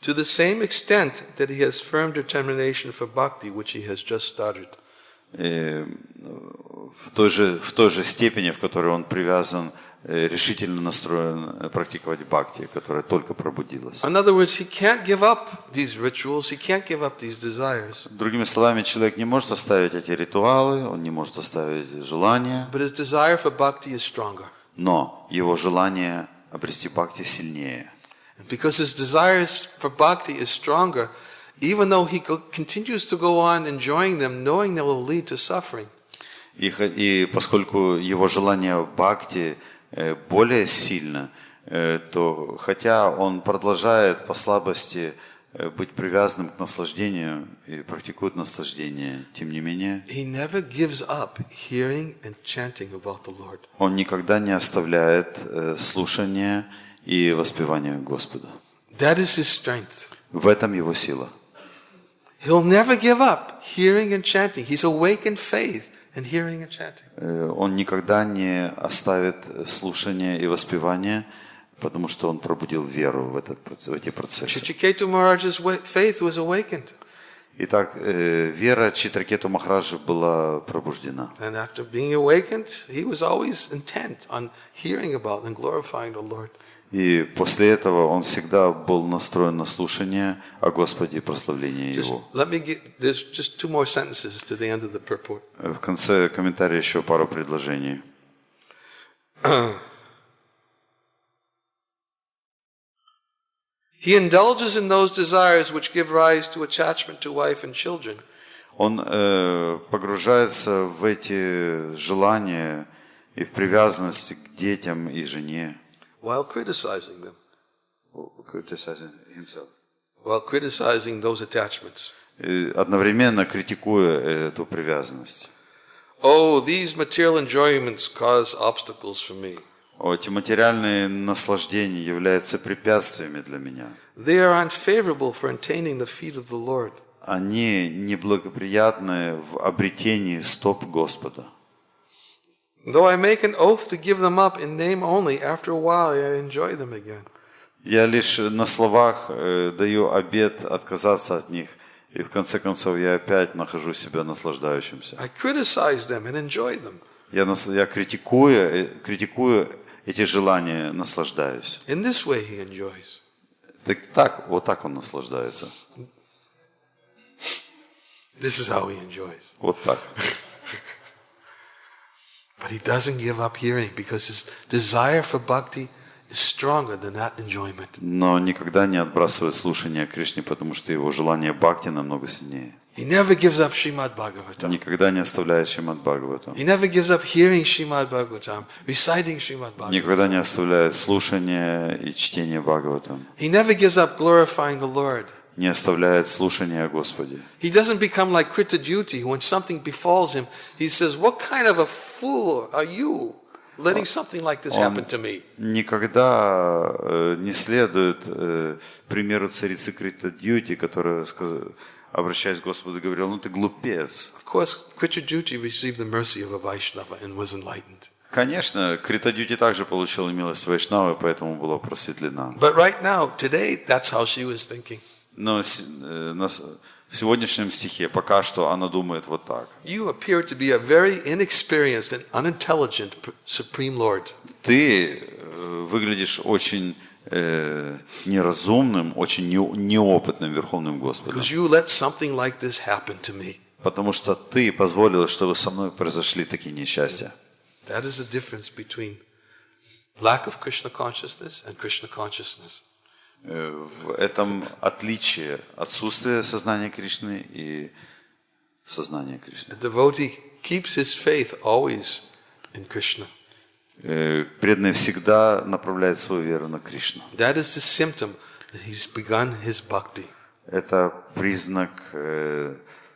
To the same extent that he has firm determination for bhakti, which he has just started. В той же степени, в которой он привязан, решительно настроен практиковать бхакти, которая только пробудилась. In other words, he can't give up these rituals, he can't give up these desires. Другими словами, человек не может оставить эти ритуалы, он не может оставить желания, But his desire for bhakti is stronger. но его желание обрести бхакти сильнее. And because his desires for bhakti is stronger, even though he continues to go on enjoying them, knowing they will lead to suffering, И поскольку его желание бхакти более сильно, то хотя он продолжает по слабости быть привязанным к наслаждению и практикует наслаждение, тем не менее, he never gives up hearing and chanting about the Lord. он никогда не оставляет слушания и воспевания Господа. That is his strength. В этом его сила. He'll never give up hearing and chanting. He's awake in faith and hearing and chanting. Он никогда не оставит слушание и воспевание, потому что он пробудил веру в эти процессы. Chitraketu Maharaj's faith was awakened. Итак, вера Читракету Махараджа была пробуждена. And after being awakened, he was always intent on hearing about and glorifying the Lord. И после этого он всегда был настроен на слушание о Господе и прославление Его. There's just 2 more sentences to the end of the purport. В конце комментария еще пару предложений. He indulges in those desires which give rise to attachment to wife and children. Он погружается в эти желания и в привязанность к детям и жене. While criticizing them. Criticizing himself. While criticizing those attachments. Одновременно критикуя эту привязанность. Oh, these material enjoyments cause obstacles for me. Эти материальные наслаждения являются препятствиями для меня. They are unfavorable for attaining the feet of the Lord. Они неблагоприятны в обретении стоп Господа. Though I make an oath to give them up in name only, after a while I enjoy them again. Я лишь на словах даю обет отказаться от них, и в конце концов я опять нахожу себя наслаждающимся. I criticize them and enjoy them. Я критикую эти желания, наслаждаюсь. In this way he enjoys. Вот так он наслаждается. This is how he enjoys. Вот так. But he doesn't give up hearing because his desire for bhakti is stronger than that enjoyment. Но никогда не отбрасывает слушание Кришне, потому что его желание бхакти намного сильнее. He never gives up Srimad Bhagavatam. Никогда не оставляет Шримад Бхагаватам. He never gives up hearing Srimad Bhagavatam, reciting Srimad Никогда не Bhagavatam. оставляет слушание и чтение Бхагаватам. He never gives up glorifying the Lord. Не оставляет слушания о Господе. He doesn't become like Kritadyuti. When something befalls him, he says, "What kind of a fool are you, letting something like this happen to me?" Никогда не следует примеру царицы Критадьюти, которая, обращаясь к Господу, говорила: ну ты глупец. Of course, Kritadyuti received the mercy of a Vaishnava and was enlightened. Конечно, Критадьюти также получила милость Вайшнавы, поэтому была просветлена. But right now, today, that's how she was thinking. Но в сегодняшнем стихе пока что она думает вот так. You appear to be a very inexperienced and unintelligent Supreme Lord. Ты выглядишь очень неразумным, очень неопытным Верховным Господом. Because you let something like this happen to me. Потому что ты позволила, чтобы со мной произошли такие несчастья. That is the difference between lack of Krishna consciousness and Krishna consciousness. В этом отличие отсутствия сознания Кришны и сознания Кришны. The devotee keeps his faith always in Krishna. Преданный всегда направляет свою веру на Кришну. That is the symptom that he's begun his bhakti. Это признак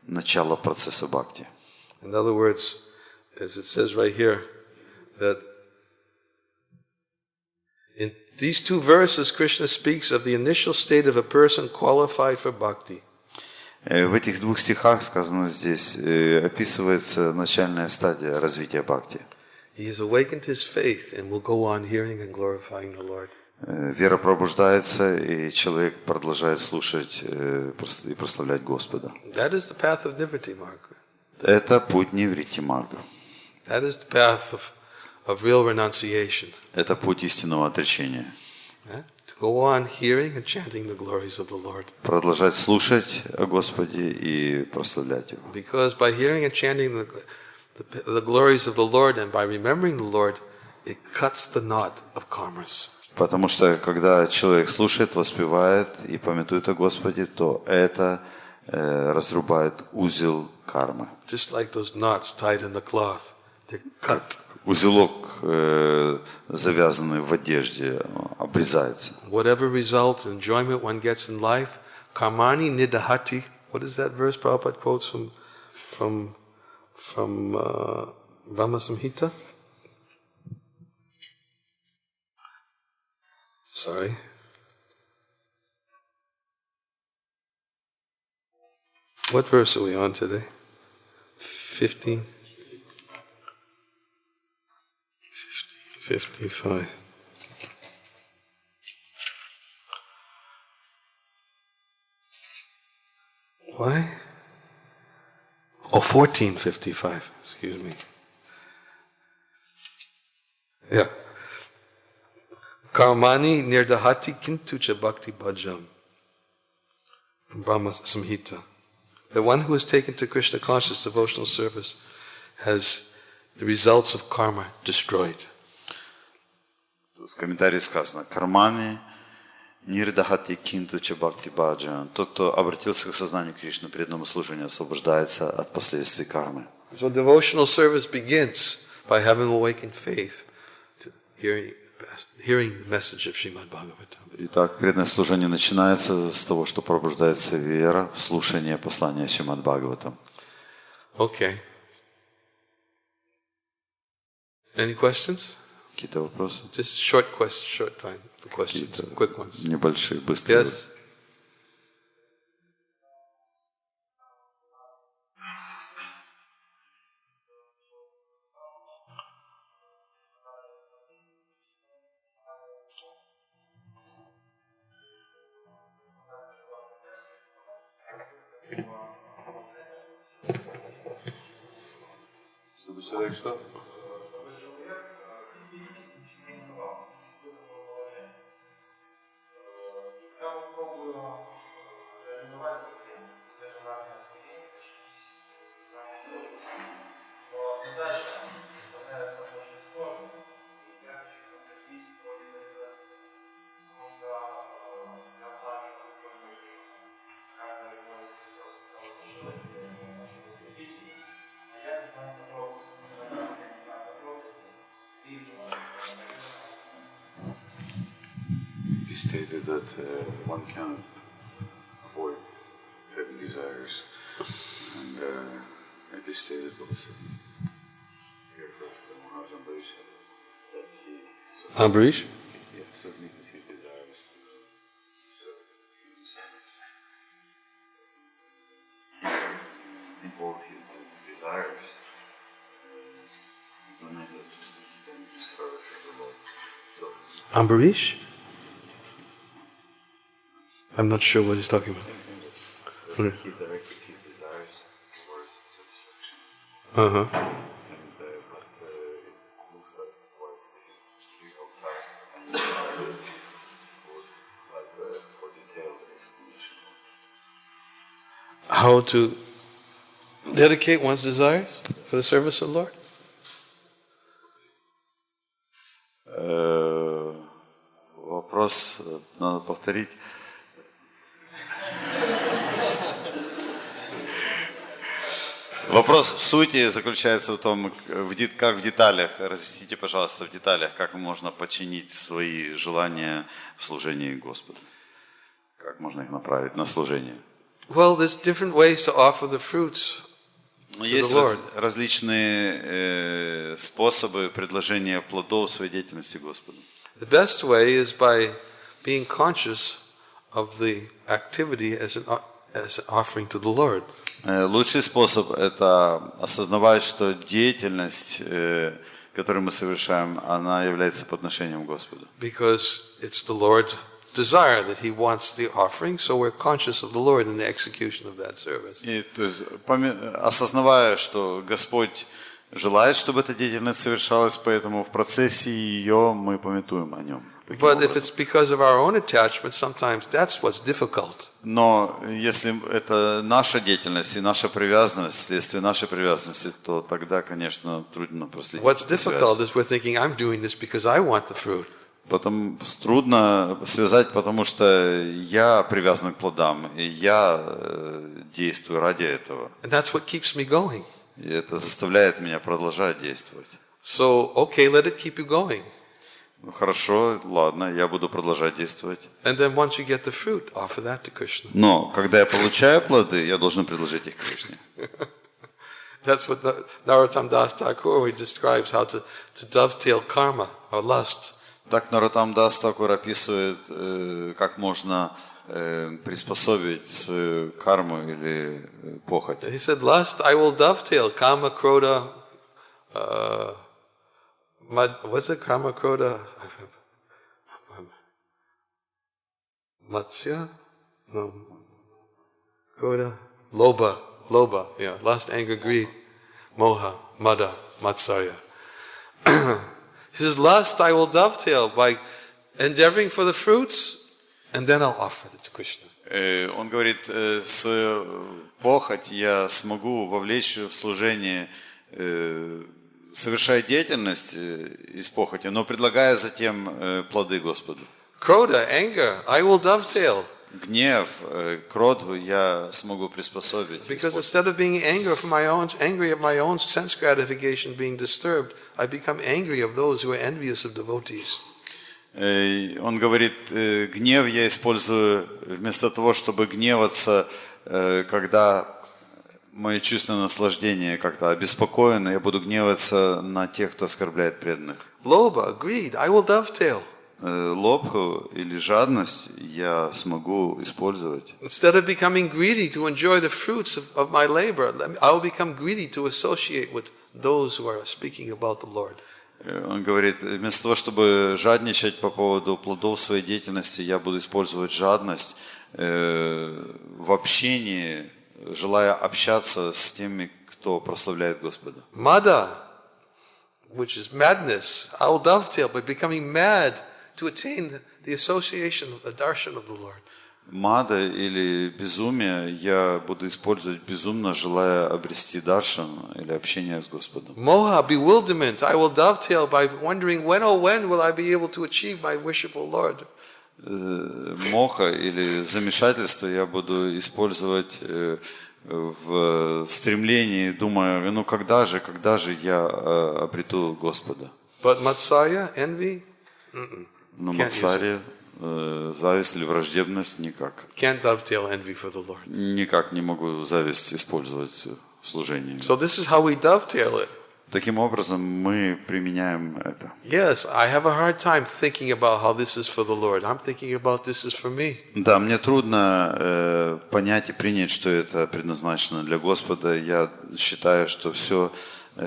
начала процесса бхакти. In other words, as it says right here, that in these 2 verses, Krishna speaks of the initial state of a person qualified for bhakti. В этих 2 стихах сказано здесь, описывается начальная стадия развития бхакти. He has awakened his faith and will go on hearing and glorifying the Lord. Вера пробуждается, и человек продолжает слушать и прославлять Господа. That is the path of Nivritti Marga. Это путь Ниврити Марга. That is the path of real renunciation. Это путь истинного отречения. To go on hearing and chanting the glories of the Lord. Продолжать слушать о Господе и прославлять Его. Because by hearing and chanting the glories of the Lord and by remembering the Lord, it cuts the knot of karmas. Потому что когда человек слушает, воспевает и памятует о Господе, то это разрубает узел кармы. Just like those knots tied in the cloth, they're cut. Узелок, завязанный в одежде, обрезается. Whatever results, enjoyment one gets in life, karmani nidahati. What is that verse Prabhupada quotes from Brahma Samhita? Sorry. What verse are we on today? 15? 55. Why? Oh, 1455, excuse me. Yeah. Karmani nirdahati kintucha bhakti bhajam. From Brahma Samhita. The one who is taken to Krishna conscious devotional service has the results of karma destroyed. В комментарии сказано: кармани нирдахати кинтуча бхакти баджа. Тот, кто обратился к сознанию Кришны, преданному служению, освобождается от последствий кармы. So devotional service begins by having awakened faith to hearing the message of Srimad Bhagavatam. Итак, преданное служение начинается с того, что пробуждается вера в слушание послания Шримад Бхагаватам. Okay. Any questions? Какие-то вопросы? Just short time for questions, quick ones. Небольшие, быстрые. Yes. Чтобы человек что? He stated that one can avoid having desires, and it is stated also here first from Aniranjana that he Ambarish? submitted his desires. So in all his desires, implemented them in service of the Lord. So Ambarish? I'm not sure what he's talking about. he directed his desires towards satisfaction. Uh-huh. And but it looks like quite difficult task, and would like to ask for detailed explanation. How to dedicate one's desires for the service of the Lord? Вопрос надо повторить. Вопрос в сути заключается в том, как в деталях, разъясните, пожалуйста, в деталях, как можно подчинить свои желания в служении Господу. Как можно их направить на служение? Well, there's different ways to offer the fruits to Есть the Lord. различные способы предложения плодов своей деятельности Господу. The best way is by being conscious of the activity as an offering to the Lord. Лучший способ – это осознавать, что деятельность, которую мы совершаем, она является подношением Господу. Because it's the Lord's desire that He wants the offering, so we're conscious of the Lord in the execution of that service. И, то есть, осознавая, что Господь желает, чтобы эта деятельность совершалась, поэтому в процессе ее мы памятуем о Нем. But if it's because of our own attachment, sometimes that's what's difficult. Но если это наша деятельность и наша привязанность, вследствие нашей привязанности, то тогда, конечно, трудно проследить. What's difficult is we're thinking, I'm doing this because I want the fruit. Потом трудно связать, потому что я привязан к плодам, и я действую ради этого. And that's what keeps me going. И это заставляет меня продолжать действовать. So, okay, let it keep you going. Ну, хорошо, ладно, я буду продолжать действовать. And then once you get the fruit, offer that to Krishna. Но когда я получаю плоды, я должен предложить их Кришне. That's what Narottam Das Thakur describes how to dovetail karma or lust. Так Нароттам Дас Такур описывает, как можно приспособить свою карму или похоть. He said, lust I will dovetail, kama, krodha, what's it, kama, krodha, matsya? No. Krodha, lobha, yeah, lust, anger, greed, moha, mada, matsarya. He says, lust I will dovetail by endeavoring for the fruits, and then I'll offer it to Krishna. Он говорит, свою похоть я смогу вовлечь в служение, совершая деятельность из похоти, но предлагая затем плоды Господу. Krodha, anger, I will dovetail. Гнев, кродху я смогу приспособить. Because instead of being angry at my own sense gratification being disturbed, I become angry of those who are envious of devotees. Он говорит, гнев я использую вместо того, чтобы гневаться, когда мое чувственное наслаждение как-то обеспокоено, я буду гневаться на тех, кто оскорбляет преданных. Lobha, greed, I will dovetail. Лобху или жадность я смогу использовать. Instead of becoming greedy to enjoy the fruits of my labor, I will become greedy to associate with those who are speaking about the Lord. Он говорит, вместо того, чтобы жадничать по поводу плодов своей деятельности, я буду использовать жадность в общении, желая общаться с теми, кто прославляет Господа. Mada, which is madness, I will dovetail by becoming mad to attain the association of the darshan of the Lord. Мада или безумие я буду использовать безумно, желая обрести даршан или общение с Господом. Moha, bewilderment, I will dovetail by wondering when will I be able to achieve my worshipful Lord. Моха или замешательство я буду использовать в стремлении, думая, когда же я обрету Господа. But matsarya, envy, Но мацария, зависть или враждебность никак. Can't dovetail envy for the Lord. Никак не могу зависть использовать в служении. So this is how we dovetail it. Таким образом мы применяем это. Yes, I have a hard time thinking about how this is for the Lord. I'm thinking about this is for me. Да, мне трудно понять и принять, что это предназначено для Господа. Я считаю, что все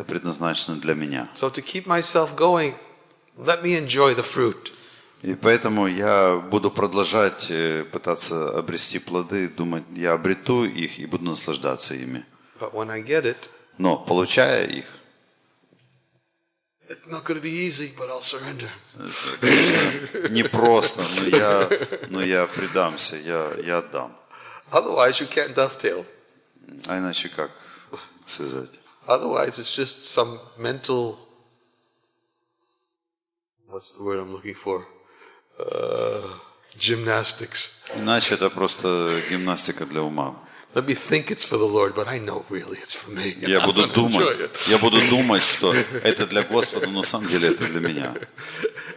предназначено для меня. So to keep myself going, let me enjoy the fruit. И поэтому я буду продолжать пытаться обрести плоды, думать, я обрету их и буду наслаждаться ими. But when I get it, Но получая их, it's not going to be easy, but I'll surrender. конечно, непросто, но я предамся, я отдам. Otherwise, you can't dovetail. А иначе как связать? Otherwise, it's just some mental, what's the word I'm looking for? Gymnastics. Иначе это просто гимнастика для ума. Let me think it's for the Lord, but I know really it's for me. Я буду думать, что это для Господа, но на самом деле это для меня.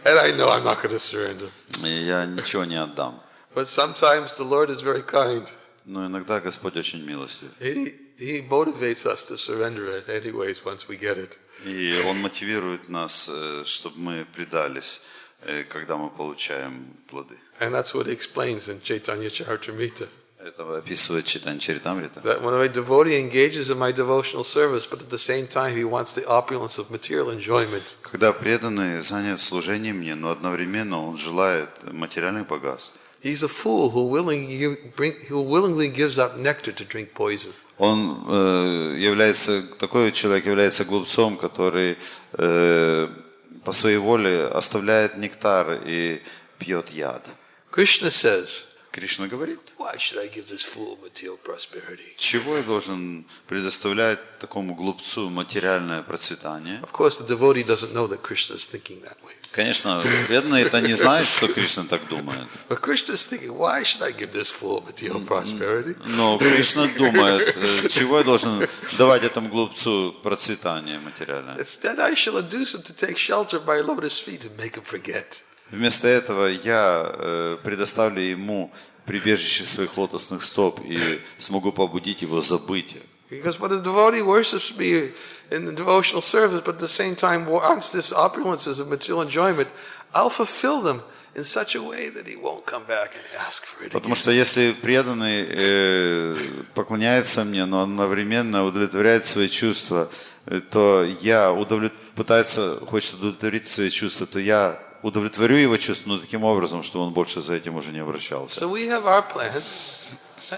And I know I'm not going to surrender. И я ничего не отдам. But sometimes the Lord is very kind. Но иногда Господь очень милостив. He motivates us to surrender it anyways once we get it. И Он мотивирует нас, чтобы мы предались, когда мы получаем плоды. And that's what he explains in Chaitanya Charitamrita. Это описывает Чайтанья Чаритамрита. That when a devotee engages in my devotional service, but at the same time he wants the opulence of material enjoyment. Когда преданный занят служением мне, но одновременно он желает материальных богатств. He's a fool who willingly gives up nectar to drink poison. Такой человек является глупцом, который по своей воле оставляет нектар и пьет яд. Krishna says, Кришна говорит, why should I give this fool material prosperity? чего я должен предоставлять такому глупцу материальное процветание? Of course, the devotee doesn't know that Krishna is thinking that way. Конечно, преданный это не знает, что Кришна так думает. But Krishna is thinking, why should I give this fool material prosperity? Но Кришна думает, чего я должен давать этому глупцу процветание материальное? Instead, I shall induce him to take shelter by lotus feet and make him forget. Вместо этого я предоставлю ему прибежище своих лотосных стоп и смогу побудить его забыть. Because when a devotee worships me in the devotional service, but at the same time wants this opulences of material enjoyment, I'll fulfill them in such a way that he won't come back and ask for it Потому again. что если преданный поклоняется мне, но одновременно удовлетворяет свои чувства, то я хочет удовлетворить свои чувства, то я удовлетворю его чувства, но таким образом, что он больше за этим уже не обращался. So we have our plans.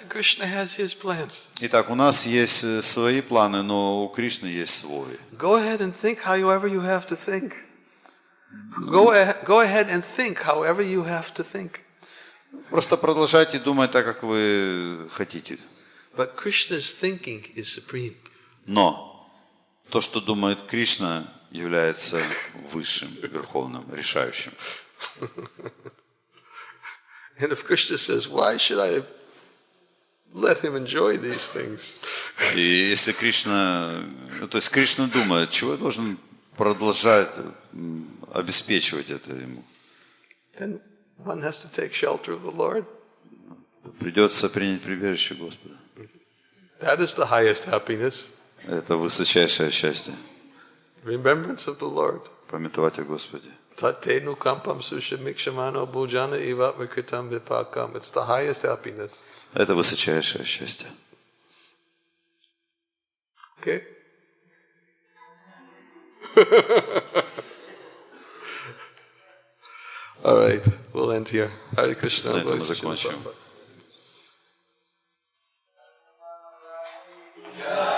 Krishna has his plans. Итак, у нас есть свои планы, но у Кришны есть свой. Go ahead and think however you have to think. Go ahead and think however you have to think. Просто продолжайте думать так, как вы хотите. But Krishna's thinking is supreme. Но то, что думает Кришна, является высшим, верховным, решающим. And if Krishna says, why should I let him enjoy these things? И если Кришна думает, чего я должен продолжать обеспечивать это ему, Then one has to take shelter of the Lord. придется принять прибежище Господа. That is the highest happiness. Это высочайшее счастье. Remembrance of the Lord. Памятовать о Господе. Tatenu kampam sushamikshamano bhujana iva vikritam vipakam. It's the highest happiness. Это высочайшее счастье. Okay? All right, we'll end here. Hare Krishna. На этом мы закончим. Yeah.